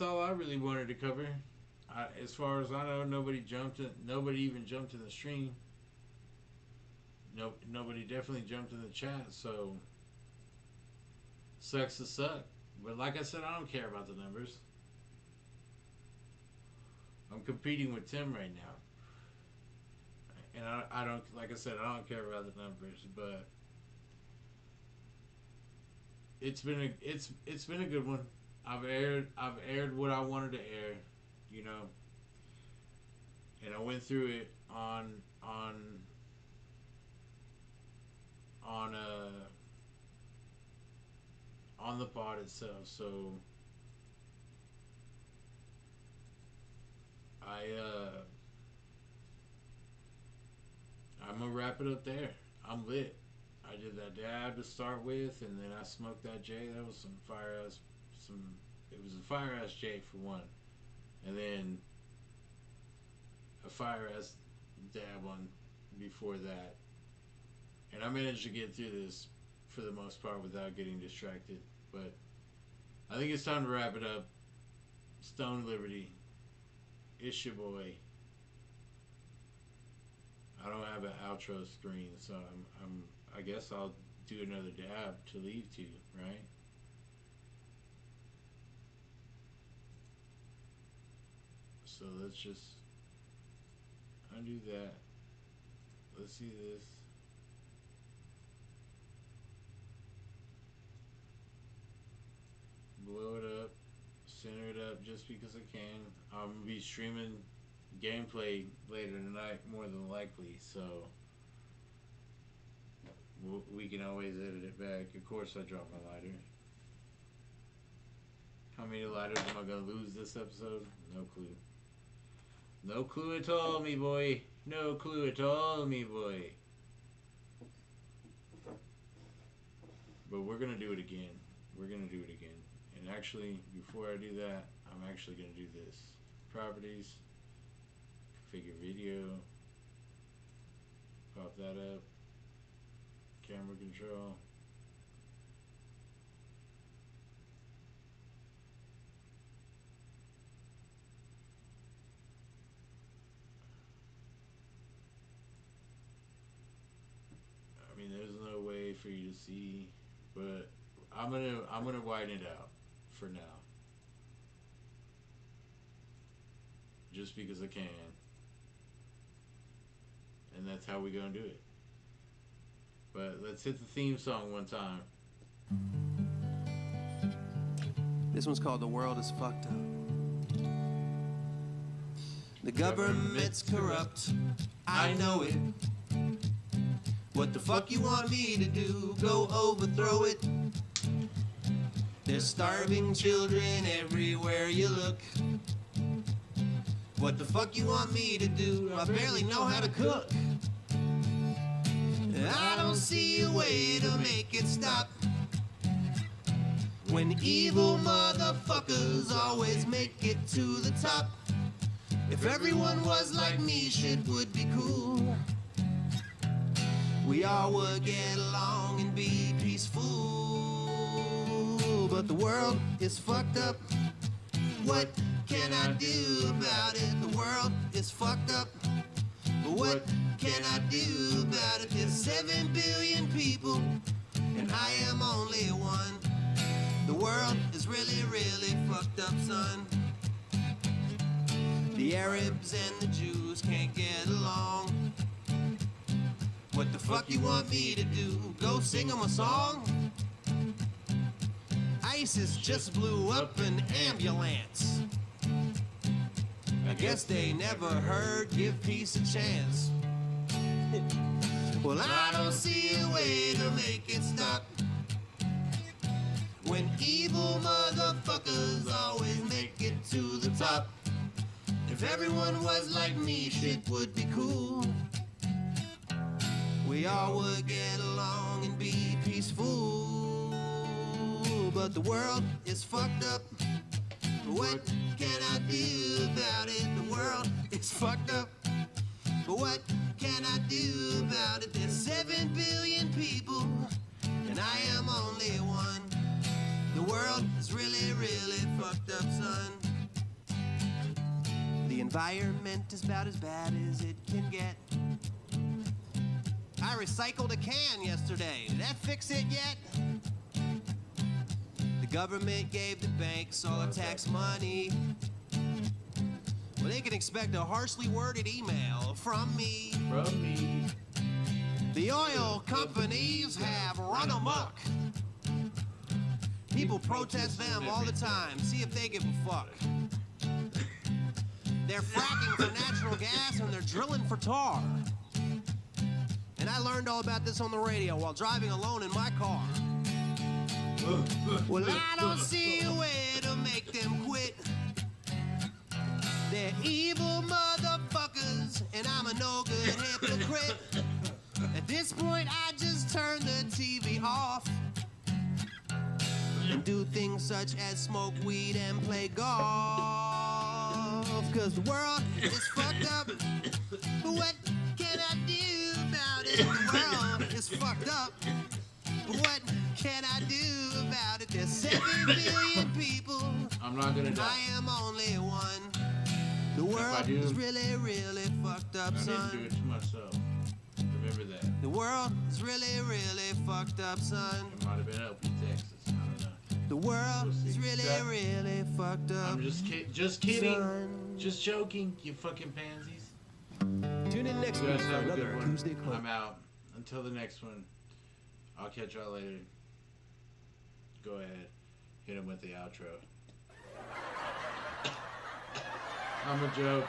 all I really wanted to cover. As far as I know, nobody even jumped in the stream. Nobody definitely jumped in the chat. So sucks to suck. But like I said, I don't care about the numbers. I'm competing with Tim right now. And I don't, like I said, I don't care about the numbers, but it's been a good one. I've aired what I wanted to air, you know. And I went through it on the pod itself, so I'm gonna wrap it up there. I'm lit. I did that dab to start with, and then I smoked that J. That was it was a fire ass J for one, and then a fire ass dab on before that, and I managed to get through this for the most part without getting distracted. But I think it's time to wrap it up. Stone Liberty. It's your boy. I don't have an outro screen, so I guess I'll do another dab to leave to, right? So let's just undo that. Let's see this. Blow it up, center it up just because I can. I'm gonna be streaming gameplay later tonight, more than likely, so we can always edit it back. Of course, I dropped my lighter. How many lighters am I gonna lose this episode? No clue. No clue at all, me boy. No clue at all, me boy. But we're gonna do it again. We're gonna do it again. And actually, before I do that, I'm actually gonna do this. Properties. Configure video. Pop that up. Camera control. I mean, there's no way for you to see, but I'm gonna widen it out for now. Just because I can. And that's how we're gonna do it. But let's hit the theme song one time. This one's called The World is Fucked Up. The government's corrupt, I know it. What the fuck you want me to do? Go overthrow it. There's starving children everywhere you look. What the fuck you want me to do? I barely know how to cook. I don't see a way to make it stop. When evil motherfuckers always make it to the top. If everyone was like me, shit would be cool. We all would get along and be peaceful. but the world is fucked up. What can I do about it? The world is fucked up. But what can I do about it? There's 7 billion people, and I am only one. The world is really, really fucked up, son. The Arabs and the Jews can't get along. What the fuck you want me to do? Go sing them a song? ISIS just blew up an ambulance. I guess they never heard give peace a chance. Well, I don't see a way to make it stop when evil motherfuckers always make it to the top. If everyone was like me, shit would be cool. We all would get along and be peaceful. But the world is fucked up. What can I do about it? The world is fucked up. But what can I do about it? There's 7 billion people, and I am only one. The world is really, really fucked up, son. The environment is about as bad as it can get. I recycled a can yesterday. Did that fix it yet? The government gave the banks all the tax money. Well, they can expect a harshly worded email from me. From me. The oil companies have run amok. People protest them all the time. See if they give a fuck. They're fracking for natural gas and they're drilling for tar. And I learned all about this on the radio while driving alone in my car. Well, I don't see a way to make them quit. They're evil motherfuckers, and I'm a no-good hypocrite. At this point, I just turn the TV off and do things such as smoke weed and play golf. Cause the world is fucked up. But what can I do about it? The world is fucked up. But what can I do about it? There's 7 billion people. I'm not gonna die. I am only one. The world is really, really fucked up, son. I didn't do it to myself. Remember that. The world is really, really fucked up, son. It might have been LPTexas. I don't know. The world is really, really fucked up. I'm just kidding. Son. Just joking, you fucking pansies. Tune in next You week guys for have a another good one. Tuesday Club. I'm out. Until the next one. I'll catch y'all later. Go ahead. Hit him with the outro. I'm a joke.